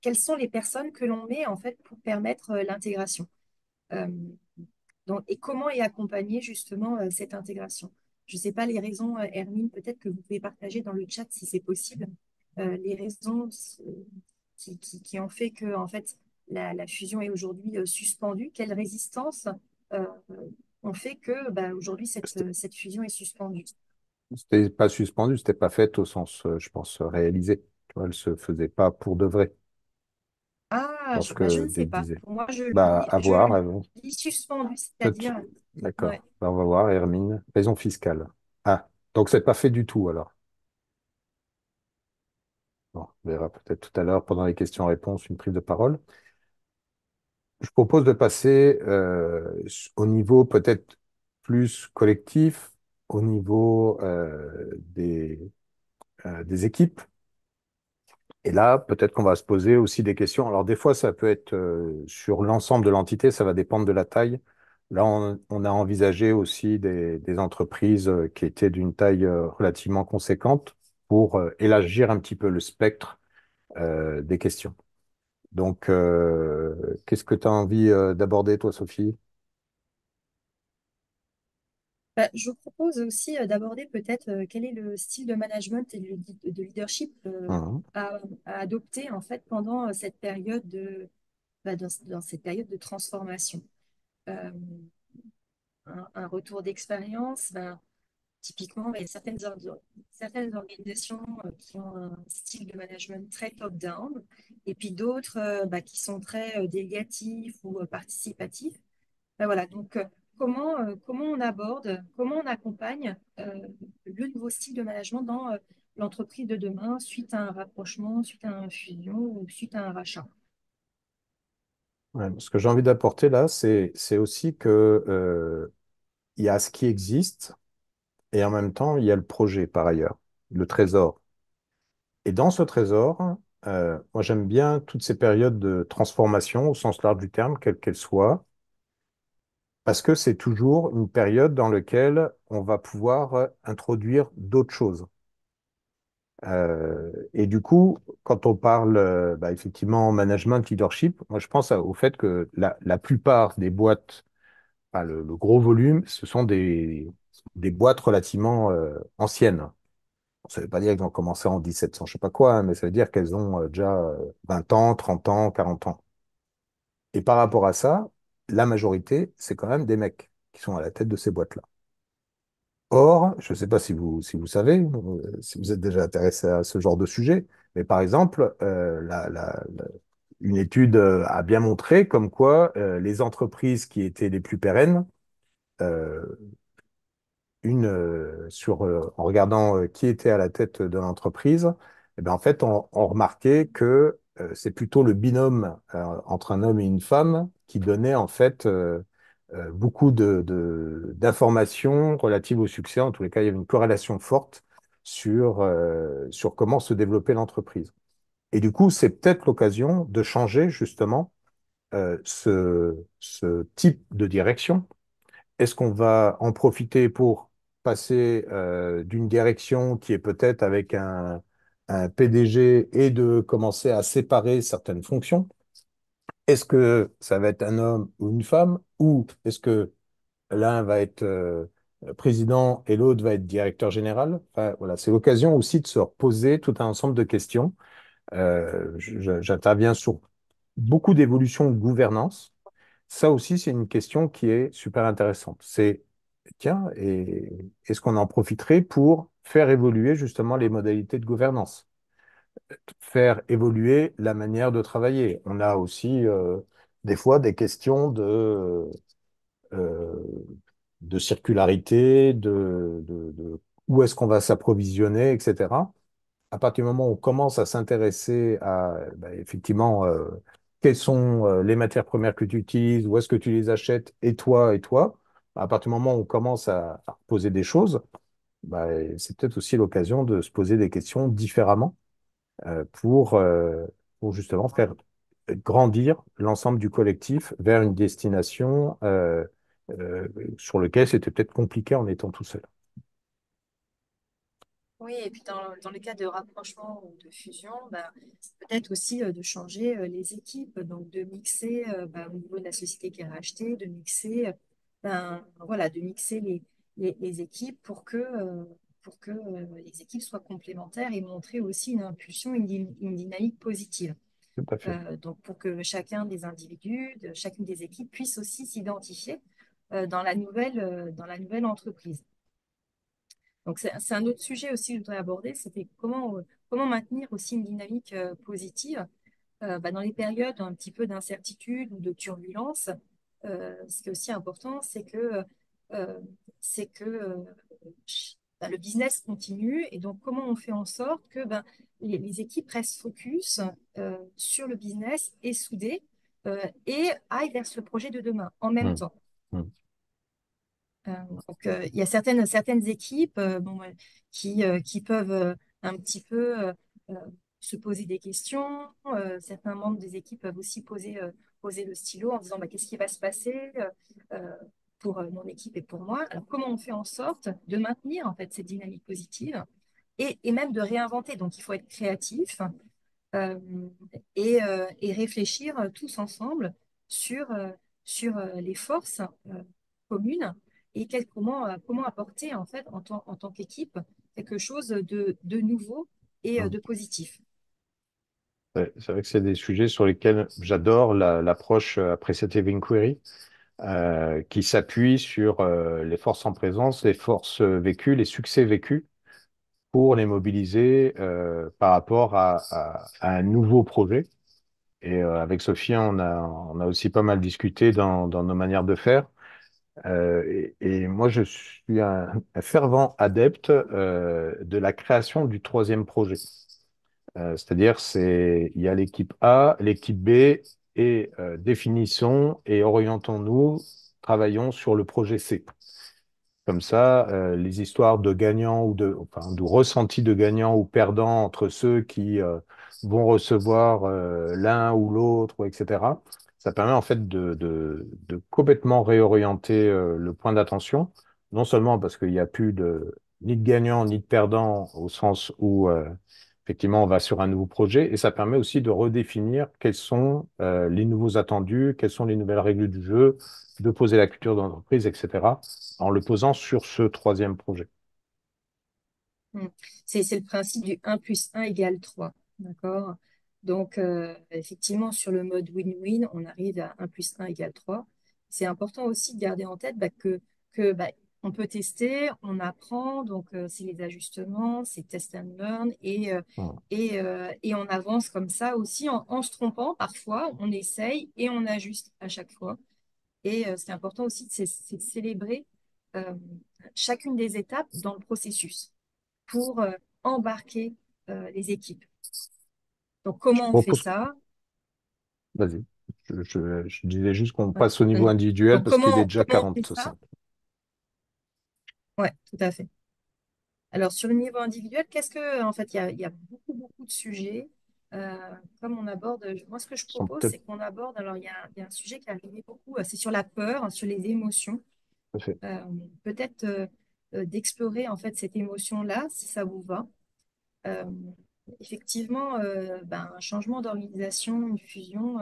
quelles sont les personnes que l'on met en fait pour permettre l'intégration. Euh, et comment est accompagnée justement cette intégration? Je ne sais pas les raisons, Hermine, peut-être que vous pouvez partager dans le chat si c'est possible, les raisons qui ont fait que en fait, la fusion est aujourd'hui suspendue. Quelles résistances euh, ont fait que aujourd'hui C'était cette fusion est suspendue? c'était pas suspendu, c'était pas fait au sens, je pense, réalisé. Tu vois, elle se faisait pas pour de vrai. Je Ah, pense je que ne sais Dave pas. disait. Pour moi, Bah, à je voir. lis suspendu, Peut-être- c'est-à-dire, ouais. D'accord. Bah, on va voir, Hermine. Raison fiscale. Ah, donc c'est pas fait du tout alors. Bon, on verra peut-être tout à l'heure pendant les questions-réponses une prise de parole. Je propose de passer au niveau peut-être plus collectif, au niveau des équipes. Et là, peut-être qu'on va se poser aussi des questions. Alors, des fois, ça peut être sur l'ensemble de l'entité, ça va dépendre de la taille. Là, on a envisagé aussi des entreprises qui étaient d'une taille relativement conséquente pour élargir un petit peu le spectre des questions. Donc, qu'est-ce que tu as envie d'aborder, toi, Sophie? Je vous propose aussi d'aborder peut-être quel est le style de management et de leadership Mhm. à adopter en fait pendant cette période dans cette période de transformation. Euh, un retour d'expérience, typiquement, il y a certaines organisations qui ont un style de management très top-down et puis d'autres qui sont très délégatifs ou participatifs. Voilà, donc comment on aborde, comment on accompagne le nouveau style de management dans l'entreprise de demain suite à un rapprochement, suite à une fusion ou suite à un rachat. Ouais, ce que j'ai envie d'apporter là, c'est aussi que il y a ce qui existe et en même temps, il y a le projet par ailleurs, le trésor. Et dans ce trésor, moi j'aime bien toutes ces périodes de transformation au sens large du terme, quelles qu'elles soient, parce que c'est toujours une période dans laquelle on va pouvoir introduire d'autres choses. Et du coup, quand on parle effectivement management, leadership, moi je pense au fait que la plupart des boîtes, enfin, le gros volume, ce sont des boîtes relativement anciennes. Ça ne veut pas dire qu'elles ont commencé en 1700, je sais pas quoi, hein, mais ça veut dire qu'elles ont déjà 20 ans, 30 ans, 40 ans. Et par rapport à ça, la majorité, c'est quand même des mecs qui sont à la tête de ces boîtes-là. Or, je ne sais pas si vous savez, si vous êtes déjà intéressé à ce genre de sujet, mais par exemple, une étude a bien montré comme quoi les entreprises qui étaient les plus pérennes, euh, en regardant qui était à la tête de l'entreprise, eh ben, en fait, on remarquait que c'est plutôt le binôme entre un homme et une femme qui donnait en fait beaucoup d'informations relatives au succès. En tous les cas, il y avait une corrélation forte sur comment se développer l'entreprise. Et du coup, c'est peut-être l'occasion de changer justement ce type de direction. Est-ce qu'on va en profiter pour passer d'une direction qui est peut-être avec un PDG et de commencer à séparer certaines fonctions? Est-ce que ça va être un homme ou une femme? Ou est-ce que l'un va être président et l'autre va être directeur général? Enfin, voilà, c'est l'occasion aussi de se reposer tout un ensemble de questions. J'interviens sur beaucoup d'évolutions de gouvernance. Ça aussi, c'est une question qui est super intéressante. C'est, tiens, et est-ce qu'on en profiterait pour faire évoluer justement les modalités de gouvernance, faire évoluer la manière de travailler. On a aussi des fois des questions euh, de circularité, de où est-ce qu'on va s'approvisionner, etc. À partir du moment où on commence à s'intéresser à effectivement quelles sont les matières premières que tu utilises, où est-ce que tu les achètes, et toi, à partir du moment où on commence à poser des choses, bah, c'est peut-être aussi l'occasion de se poser des questions différemment euh, pour, euh, pour justement faire grandir l'ensemble du collectif vers une destination euh, sur laquelle c'était peut-être compliqué en étant tout seul. Oui, et puis dans les cas de rapprochement ou de fusion, bah, peut-être aussi de changer les équipes, donc de mixer au niveau de la société qui est rachetée, de mixer, voilà, de mixer les équipes pour que les équipes soient complémentaires et montrer aussi une impulsion, une dynamique positive. Tout à fait. Donc pour que chacun des individus, chacune des équipes puisse aussi s'identifier dans la nouvelle entreprise. Donc, c'est un autre sujet aussi que je voudrais aborder, c'était comment maintenir aussi une dynamique positive dans les périodes un petit peu d'incertitude ou de turbulence. Ce qui est aussi important, euh, c'est que le business continue et donc comment on fait en sorte que les équipes restent focus sur le business et soudées et aillent vers ce projet de demain en même Mm. temps. Mm. Il y a certaines équipes qui peuvent un petit peu euh, se poser des questions. Certains membres des équipes peuvent aussi poser le stylo en disant qu'est-ce qui va se passer euh, pour mon équipe et pour moi. Alors, comment on fait en sorte de maintenir en fait cette dynamique positive et même de réinventer. Donc, il faut être créatif euh, et réfléchir tous ensemble sur, les forces communes et comment apporter en fait en tant qu'équipe quelque chose de nouveau et Mm. de positif. Ouais, c'est vrai que c'est des sujets sur lesquels j'adore l'approche appreciative inquiry, qui s'appuie sur les forces en présence, les forces vécues, les succès vécus, pour les mobiliser par rapport à un nouveau projet. Et avec Sophie, on a aussi pas mal discuté dans nos manières de faire. Et moi, je suis un fervent adepte de la création du troisième projet. C'est-à-dire, il y a l'équipe A, l'équipe B, et définissons et orientons-nous, travaillons sur le projet C. Comme ça, les histoires de gagnants enfin, de ressentis de gagnants ou perdants entre ceux qui vont recevoir l'un ou l'autre, etc. Ça permet en fait de complètement réorienter le point d'attention, non seulement parce qu'il n'y a plus ni de gagnants ni de perdants au sens où effectivement on va sur un nouveau projet, et ça permet aussi de redéfinir quels sont les nouveaux attendus, quelles sont les nouvelles règles du jeu, de poser la culture d'entreprise, etc., en le posant sur ce troisième projet. Mm. C'est le principe du 1 + 1 = 3. D'accord? Donc, effectivement, sur le mode win-win, on arrive à 1 + 1 = 3. C'est important aussi de garder en tête on peut tester, on apprend, donc c'est les ajustements, c'est test and learn, Voilà. et on avance comme ça aussi en se trompant. Parfois, on essaye et on ajuste à chaque fois. Et ce qui est important aussi, c'est de célébrer euh, chacune des étapes dans le processus pour embarquer les équipes. Donc, Je comment on fait propose, ça? vas-y, je disais juste qu'on Ouais, passe au niveau vas-y. individuel Donc, parce qu'il est déjà comment on fait ça? 45. Ouais, tout à fait. Alors, sur le niveau individuel, en fait, il y a beaucoup de sujets. Euh, Comme on aborde, moi, ce que je Sont propose, peut-être c'est qu'on aborde, alors, il y a un sujet qui est arrivé beaucoup, c'est sur la peur, sur les émotions. tout à fait. Euh, Peut-être d'explorer, en fait, cette émotion-là, si ça vous va. Euh, Effectivement, un changement d'organisation, une fusion,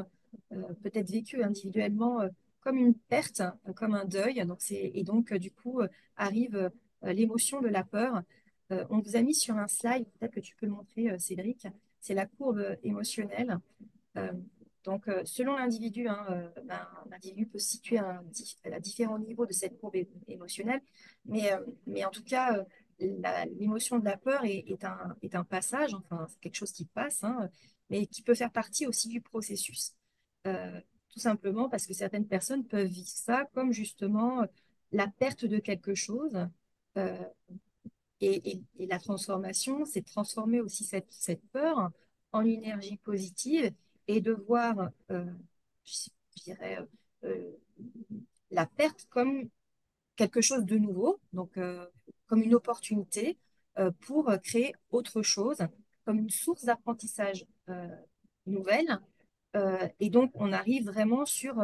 peut être vécu individuellement comme une perte, comme un deuil. Et donc, du coup, arrive l'émotion de la peur. On vous a mis sur un slide, peut-être que tu peux le montrer, Cédric, c'est la courbe émotionnelle. Euh, Selon l'individu, l'individu peut se situer à différents niveaux de cette courbe émotionnelle, mais en tout cas, l'émotion de la peur est un passage, enfin, c'est quelque chose qui passe, hein, mais qui peut faire partie aussi du processus. Tout simplement parce que certaines personnes peuvent vivre ça comme justement la perte de quelque chose. euh, et la transformation, c'est de transformer aussi cette peur en énergie positive et de voir, je dirais, euh, la perte comme quelque chose de nouveau, donc comme une opportunité pour créer autre chose, comme une source d'apprentissage nouvelle. Et donc, on arrive vraiment sur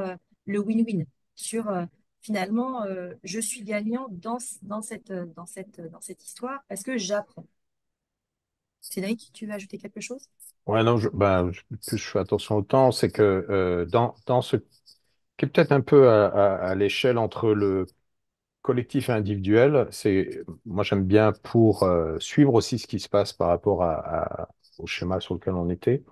le win-win, sur finalement, je suis gagnant dans cette histoire parce que j'apprends. Cédric, tu veux ajouter quelque chose? Ouais, non, plus je fais attention au temps, c'est que dans ce qui est peut-être un peu à l'échelle entre le collectif et individuel, moi j'aime bien pour suivre aussi ce qui se passe par rapport au schéma sur lequel on était.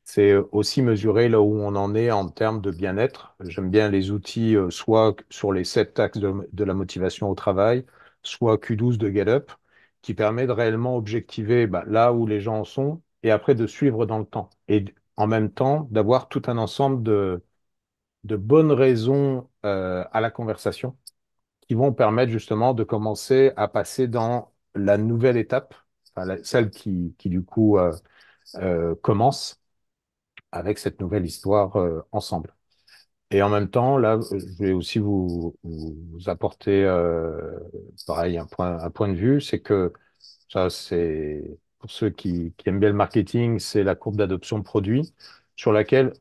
C'est aussi mesurer là où on en est en termes de bien-être. J'aime bien les outils, soit sur les 7 axes de la motivation au travail, soit Q12 de Gallup, qui permet de réellement objectiver bah, là où les gens en sont et après de suivre dans le temps. Et en même temps, d'avoir tout un ensemble de bonnes raisons à la conversation qui vont permettre justement de commencer à passer dans la nouvelle étape, enfin, celle qui du coup commence avec cette nouvelle histoire ensemble. Et en même temps, là, je vais aussi vous apporter, pareil, un point de vue, c'est que ça, c'est pour ceux qui aiment bien le marketing, c'est la courbe d'adoption de produits sur laquelle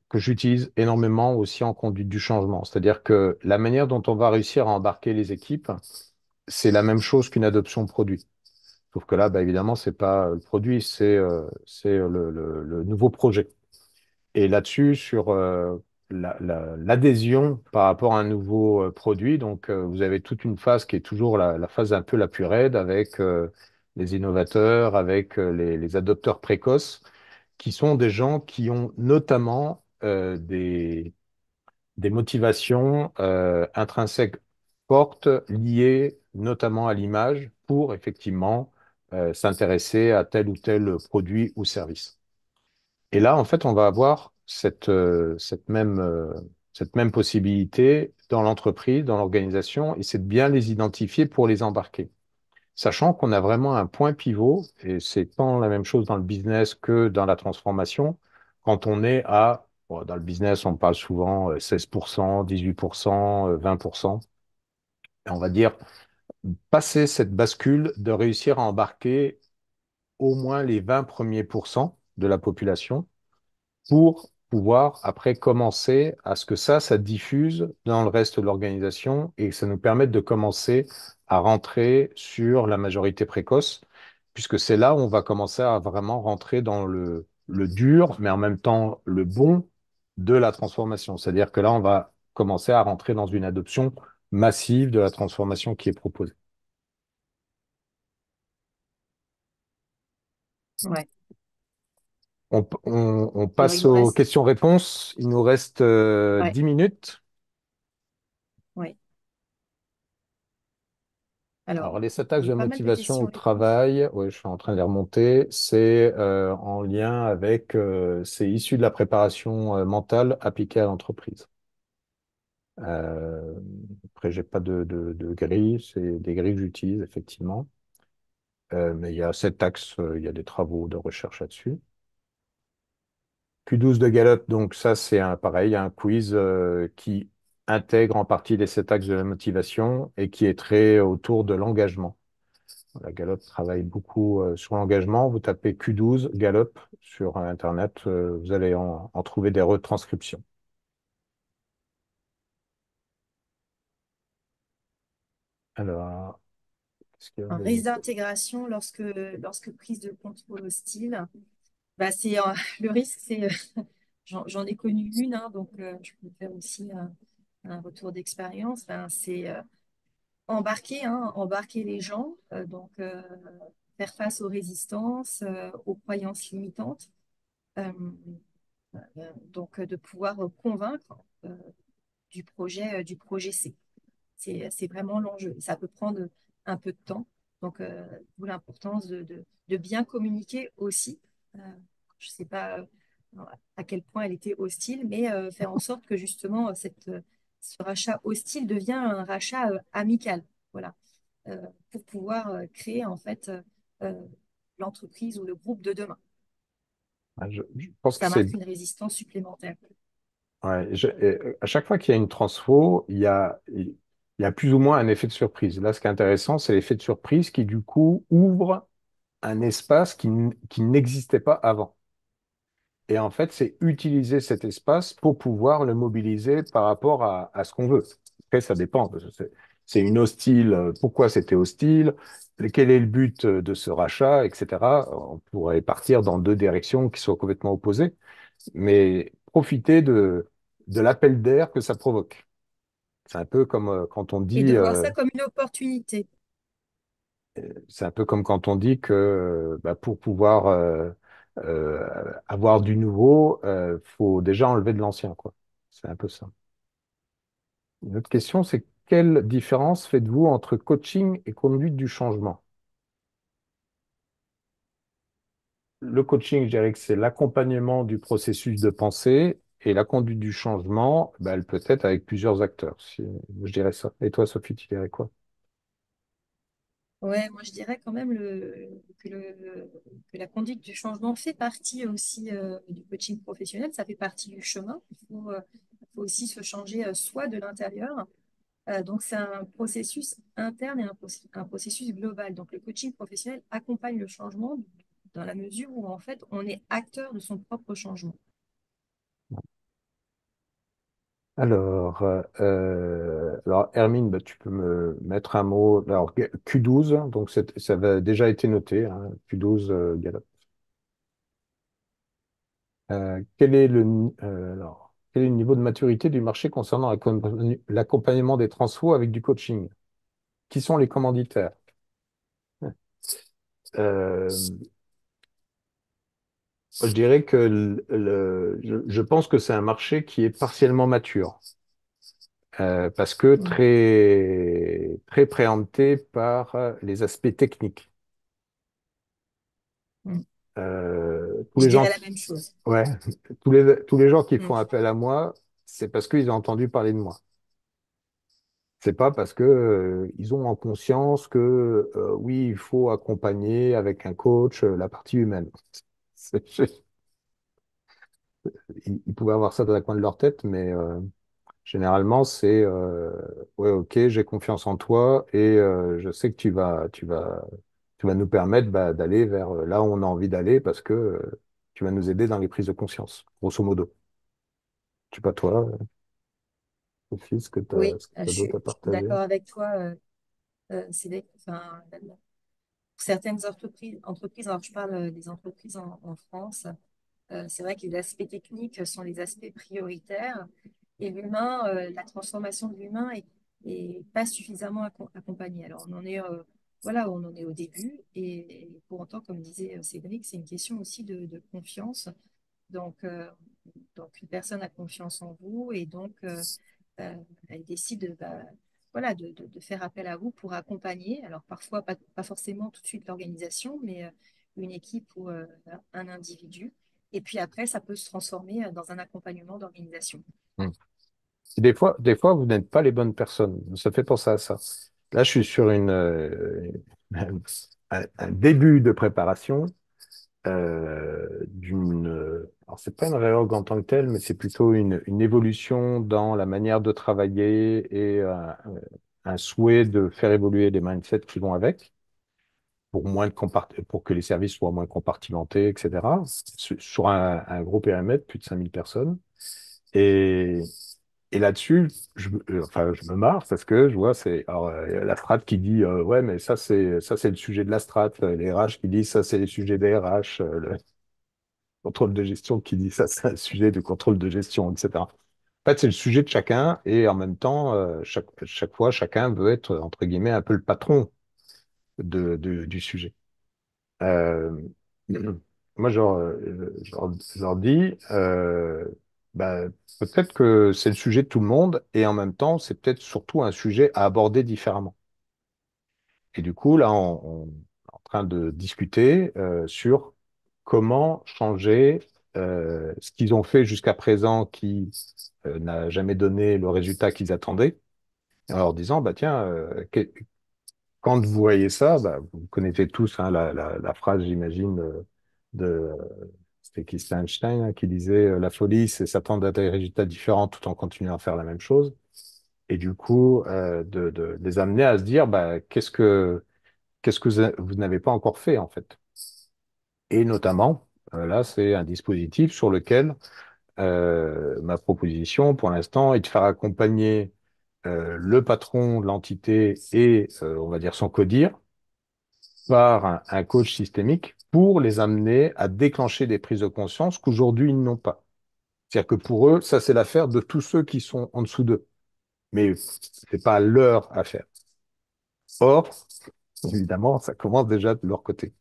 que j'utilise énormément aussi en conduite du changement. C'est-à-dire que la manière dont on va réussir à embarquer les équipes, c'est la même chose qu'une adoption de produit. Sauf que là, bah, évidemment, c'est pas le produit, c'est le nouveau projet. Et là-dessus, sur l'adhésion par rapport à un nouveau produit, donc vous avez toute une phase qui est toujours la phase un peu la plus raide avec les innovateurs, avec les adopteurs précoces, qui sont des gens qui ont notamment des motivations intrinsèques fortes liées notamment à l'image pour effectivement s'intéresser à tel ou tel produit ou service. Et là, en fait, on va avoir cette même possibilité dans l'entreprise, dans l'organisation, et c'est de bien les identifier pour les embarquer. Sachant qu'on a vraiment un point pivot, et c'est tant la même chose dans le business que dans la transformation, quand on est bon, dans le business, on parle souvent 16%, 18%, 20%, et on va dire, passer cette bascule de réussir à embarquer au moins les 20 premiers pourcents de la population pour pouvoir après commencer à ce que ça diffuse dans le reste de l'organisation et que ça nous permette de commencer à rentrer sur la majorité précoce, puisque c'est là où on va commencer à vraiment rentrer dans le dur, mais en même temps le bon de la transformation. C'est-à-dire que là, on va commencer à rentrer dans une adoption massive de la transformation qui est proposée. Ouais. On Alors, passe il nous aux reste. questions-réponses. Il nous reste Ouais, 10 minutes. ouais. Alors, Alors, les 7 axes j'ai de pas mal de motivation au questions-réponses. travail, ouais, je suis en train de les remonter. C'est en lien avec, c'est issu de la préparation mentale appliquée à l'entreprise. Euh, Après, j'ai pas de grille, c'est des grilles que j'utilise effectivement. Mais il y a 7 axes, il y a des travaux de recherche là-dessus. Q12 de Gallup, donc ça, c'est pareil, un quiz qui intègre en partie les 7 axes de la motivation et qui est très autour de l'engagement. La Gallup travaille beaucoup sur l'engagement. Vous tapez Q12 Gallup sur Internet, vous allez en trouver des retranscriptions. Alors, qu'est-ce qu'il y Un avait? risque d'intégration lorsque prise de contrôle hostile. Bah, le risque, c'est j'en ai connu une, hein, donc je peux faire aussi un retour d'expérience. Ben, c'est embarquer, hein, embarquer les gens, donc faire face aux résistances, aux croyances limitantes, euh, donc de pouvoir convaincre du projet C. C'est vraiment l'enjeu. Ça peut prendre un peu de temps. Donc, d'où l'importance de bien communiquer aussi. Euh, je ne sais pas à quel point elle était hostile, mais faire en sorte que justement ce rachat hostile devient un rachat amical. Voilà. Pour pouvoir créer en fait euh, l'entreprise ou le groupe de demain. Ouais, je pense que Ça c'est marque une résistance supplémentaire. ouais, à chaque fois qu'il y a une transfo, il y a plus ou moins un effet de surprise. Là, ce qui est intéressant, c'est l'effet de surprise qui, du coup, ouvre un espace qui n'existait pas avant. Et en fait, c'est utiliser cet espace pour pouvoir le mobiliser par rapport à ce qu'on veut. Après, ça dépend. Parce que c'est une hostile. Pourquoi c'était hostile? Quel est le but de ce rachat, etc. On pourrait partir dans deux directions qui sont complètement opposées, mais profiter de l'appel d'air que ça provoque. C'est un peu comme quand on Et de dit, voir ça comme une opportunité. c'est un peu comme quand on dit que bah, pour pouvoir avoir du nouveau, faut déjà enlever de l'ancien, quoi. C'est un peu ça. Une autre question, c'est quelle différence faites-vous entre coaching et conduite du changement? Le coaching, je dirais que c'est l'accompagnement du processus de pensée et la conduite du changement, bah, elle peut être avec plusieurs acteurs. Je dirais ça. Et toi, Sophie, tu dirais quoi? Ouais, moi je dirais quand même que la conduite du changement fait partie aussi du coaching professionnel, ça fait partie du chemin. Il faut aussi se changer soi de l'intérieur. Donc c'est un processus interne et un processus global. Donc le coaching professionnel accompagne le changement dans la mesure où en fait on est acteur de son propre changement. Alors Hermine, bah, tu peux me mettre un mot. Alors, Q12, donc ça avait déjà été noté, hein, Q12 Gallup. Quel est le niveau de maturité du marché concernant l'accompagnement des transfos avec du coaching? Qui sont les commanditaires? Euh, je dirais que je pense que c'est un marché qui est partiellement mature. Parce que Mm. très préempté par les aspects techniques. Mm. Tous Je les gens dirais la qui, même chose. ouais, tous les gens qui Mm. font appel à moi, c'est parce qu'ils ont entendu parler de moi. C'est pas parce que ils ont en conscience que oui, il faut accompagner avec un coach la partie humaine. C'est- Ils pouvaient avoir ça dans la coin de leur tête, mais généralement c'est ouais, ok, j'ai confiance en toi et je sais que tu vas nous permettre bah, d'aller vers là où on a envie d'aller parce que tu vas nous aider dans les prises de conscience, grosso modo. Je sais pas toi, Sophie, Oui, ce que tu as d'autre à je suis partager. d'accord avec toi. Enfin, pour certaines entreprises, alors je parle des entreprises en France, c'est vrai que les aspects techniques sont les aspects prioritaires et l'humain, la transformation de l'humain est pas suffisamment accompagnée. Alors on en est, voilà, on en est au début et pour autant, comme disait Cédric, c'est une question aussi de confiance. Donc, donc une personne a confiance en vous et donc euh, elle décide bah, voilà, de faire appel à vous pour accompagner. Alors parfois, pas forcément tout de suite l'organisation, mais une équipe ou un individu. Et puis après, ça peut se transformer dans un accompagnement d'organisation. Hmm. Des fois, vous n'êtes pas les bonnes personnes. Ça fait penser à ça. Là, je suis sur un début de préparation alors c'est pas une réorg en tant que telle, mais c'est plutôt une évolution dans la manière de travailler et un souhait de faire évoluer les mindsets qui vont avec, pour que les services soient moins compartimentés, etc. Sur un gros périmètre, plus de 5000 personnes. Et, et là-dessus, enfin, je me marre parce que je vois, la strat qui dit ouais, mais ça c'est le sujet de la strat, les RH qui disent ça c'est les sujets des RH, contrôle de gestion qui dit ça, c'est un sujet de contrôle de gestion, etc. En fait, c'est le sujet de chacun et en même temps, chaque fois, chacun veut être, entre guillemets, un peu le patron du sujet. Euh, moi, je leur dis, bah, peut-être que c'est le sujet de tout le monde et en même temps, c'est peut-être surtout un sujet à aborder différemment. Et du coup, là, on est en train de discuter sur comment changer ce qu'ils ont fait jusqu'à présent qui n'a jamais donné le résultat qu'ils attendaient, en leur disant, bah, tiens, quand vous voyez ça, bah, vous connaissez tous hein, la phrase, j'imagine, de c'était qui, c'était Einstein hein, qui disait la folie, c'est s'attendre à des résultats différents tout en continuant à faire la même chose. Et du coup, de les amener à se dire, bah, qu'est-ce que vous n'avez pas encore fait en fait. Et notamment, là, c'est un dispositif sur lequel ma proposition, pour l'instant, est de faire accompagner le patron de l'entité et, on va dire, son codir par un coach systémique pour les amener à déclencher des prises de conscience qu'aujourd'hui, ils n'ont pas. C'est-à-dire que pour eux, ça, c'est l'affaire de tous ceux qui sont en dessous d'eux. Mais c'est pas leur affaire. Or, évidemment, ça commence déjà de leur côté.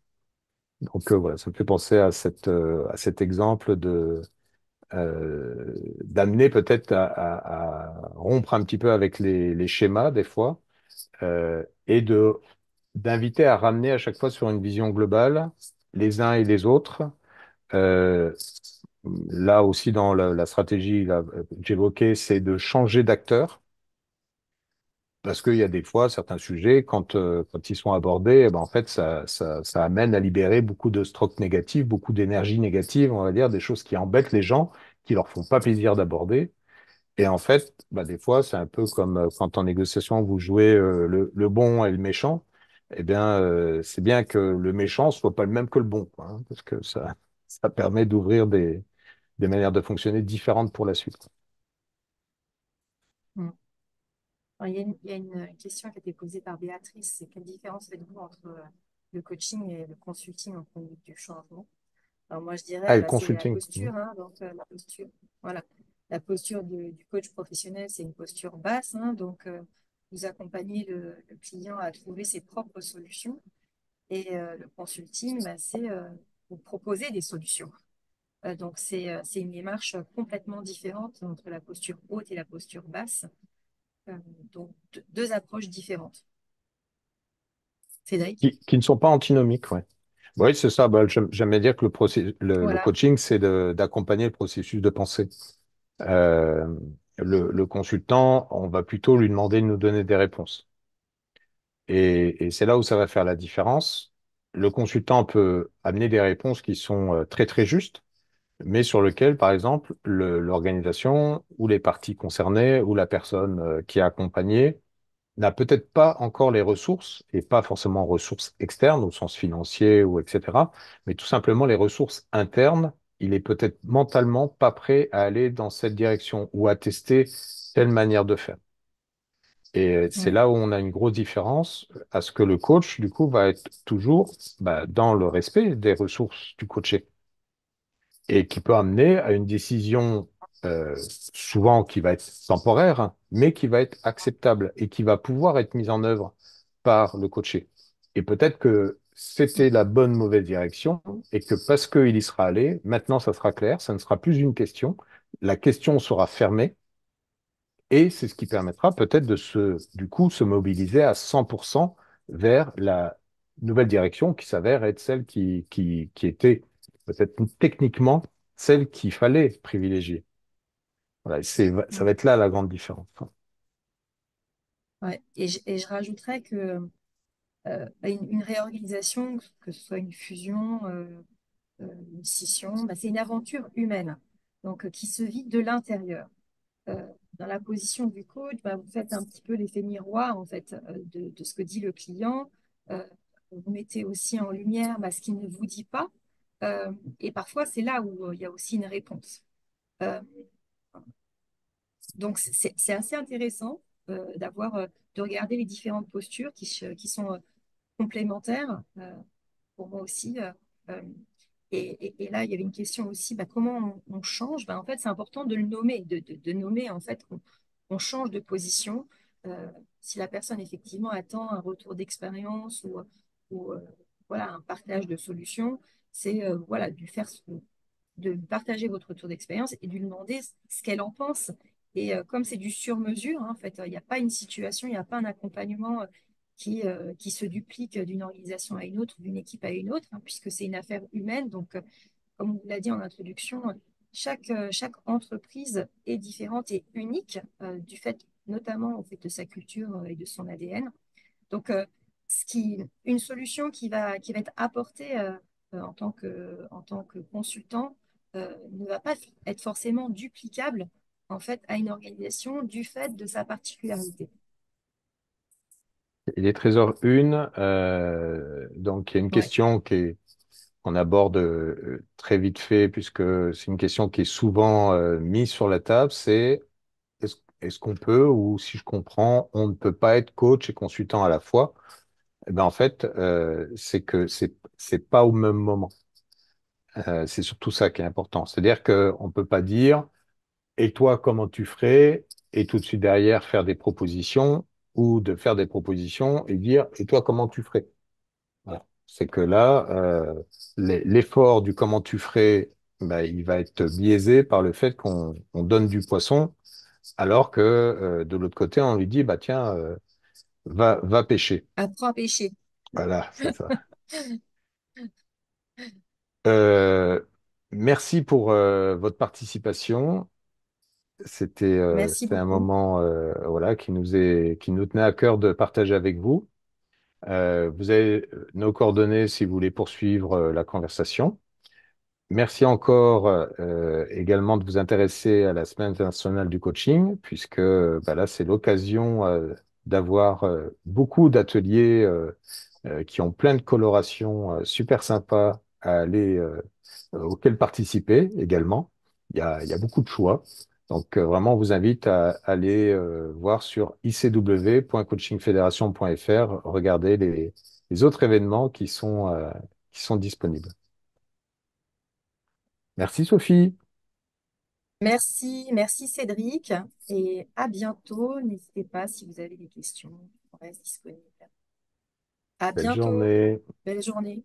Donc voilà, ça me fait penser à cet exemple d'amener peut-être à rompre un petit peu avec les schémas des fois et d'inviter à ramener à chaque fois sur une vision globale les uns et les autres. Euh, Là aussi dans la stratégie là, que j'évoquais, c'est de changer d'acteur. Parce qu'il y a des fois, certains sujets, quand ils sont abordés, eh ben, en fait, ça amène à libérer beaucoup de stocks négatifs, beaucoup d'énergie négative, on va dire, des choses qui embêtent les gens, qui leur font pas plaisir d'aborder. Et en fait, bah, des fois, c'est un peu comme quand en négociation, vous jouez le bon et le méchant. Eh bien, c'est bien que le méchant soit pas le même que le bon, quoi, hein, parce que ça permet d'ouvrir des manières de fonctionner différentes pour la suite, quoi. Mm. Alors, il y a une question qui a été posée par Béatrice, c'est quelle différence faites-vous entre le coaching et le consulting en conduite du changement? Alors moi, je Ah, dirais, et le bah, c'est la consulting. posture, hein, la posture, voilà. La posture du coach professionnel, c'est une posture basse, hein, donc vous accompagnez le client à trouver ses propres solutions. Et le consulting, bah, c'est vous proposer des solutions. Donc c'est une démarche complètement différente entre la posture haute et la posture basse. Euh, donc deux approches différentes. Cédric? Qui ne sont pas antinomiques, ouais. Oui, c'est ça. Bah, j'aimais dire que le Voilà. coaching, c'est d'accompagner le processus de pensée. Euh, le consultant, on va plutôt lui demander de nous donner des réponses. Et c'est là où ça va faire la différence. Le consultant peut amener des réponses qui sont très très justes, mais sur lesquelles, par exemple, l'organisation ou les parties concernées ou la personne qui est accompagnée n'a peut-être pas encore les ressources, et pas forcément ressources externes au sens financier ou etc., mais tout simplement les ressources internes. Il est peut-être mentalement pas prêt à aller dans cette direction ou à tester telle manière de faire. Et c'est Mm. là où on a une grosse différence à ce que le coach, du coup, va être toujours bah, dans le respect des ressources du coaché et qui peut amener à une décision souvent qui va être temporaire, hein, mais qui va être acceptable et qui va pouvoir être mise en œuvre par le coaché. Et peut-être que c'était la bonne mauvaise direction et que parce qu'il y sera allé, maintenant ça sera clair, ça ne sera plus une question, la question sera fermée et c'est ce qui permettra peut-être du coup, se mobiliser à 100% vers la nouvelle direction qui s'avère être celle qui était peut-être techniquement celle qu'il fallait privilégier. Voilà, ça va Mm. être là la grande différence. Ouais. Et je rajouterais que une réorganisation, que ce soit une fusion, une scission, bah, c'est une aventure humaine, donc qui se vit de l'intérieur. Euh, Dans la position du coach, bah, vous faites un petit peu l'effet miroir en fait de ce que dit le client. Euh, Vous mettez aussi en lumière bah, ce qu'il ne vous dit pas. Euh, et parfois, c'est là où il y a aussi une réponse. Euh, donc, c'est assez intéressant de regarder les différentes postures qui sont complémentaires, pour moi aussi. Euh, et là, il y avait une question aussi, bah, comment on change? Bah, en fait, c'est important de le nommer, de nommer en fait qu'on change de position. Euh, Si la personne effectivement attend un retour d'expérience ou, voilà, un partage de solutions, c'est voilà, de partager votre retour d'expérience et de lui demander ce qu'elle en pense. Et comme c'est du sur-mesure, hein, en fait, il n'y a pas une situation, il n'y a pas un accompagnement qui se dupliquent d'une organisation à une autre, d'une équipe à une autre, hein, puisque c'est une affaire humaine. Donc, comme on vous l'a dit en introduction, chaque entreprise est différente et unique du fait, notamment au fait de sa culture et de son ADN. Donc, une solution qui va être apportée en tant que consultant ne va pas être forcément duplicable en fait à une organisation du fait de sa particularité. Il est 13h01, donc il y a une Ouais, question qu'on aborde très vite fait, puisque c'est une question qui est souvent mise sur la table, c'est est-ce qu'on peut, ou si je comprends, on ne peut pas être coach et consultant à la fois? Eh ben, en fait, c'est que c'est pas au même moment. C'est surtout ça qui est important. C'est-à-dire qu'on ne peut pas dire, et toi, comment tu ferais? Et tout de suite derrière, faire des propositions, ou de faire des propositions et dire, et toi, comment tu ferais? Voilà. C'est que là, l'effort du comment tu ferais, ben, il va être biaisé par le fait qu'on donne du poisson, alors que de l'autre côté, on lui dit, bah tiens, va pêcher. apprends à pêcher. Voilà, c'est ça. Euh, Merci pour votre participation. Merci C'était un beaucoup. moment voilà, qui nous tenait à cœur de partager avec vous. Vous avez nos coordonnées si vous voulez poursuivre la conversation. Merci encore également de vous intéresser à la Semaine internationale du coaching, puisque bah là, c'est l'occasion d'avoir beaucoup d'ateliers qui ont plein de colorations super sympas à aller, auxquels participer également. Il y a beaucoup de choix. Donc, vraiment, on vous invite à aller voir sur icw.coachingfederation.fr, regarder les autres événements qui sont disponibles. Merci Sophie. Merci Cédric et à bientôt. N'hésitez pas si vous avez des questions, on reste disponible. À Belle bientôt. journée. Belle journée.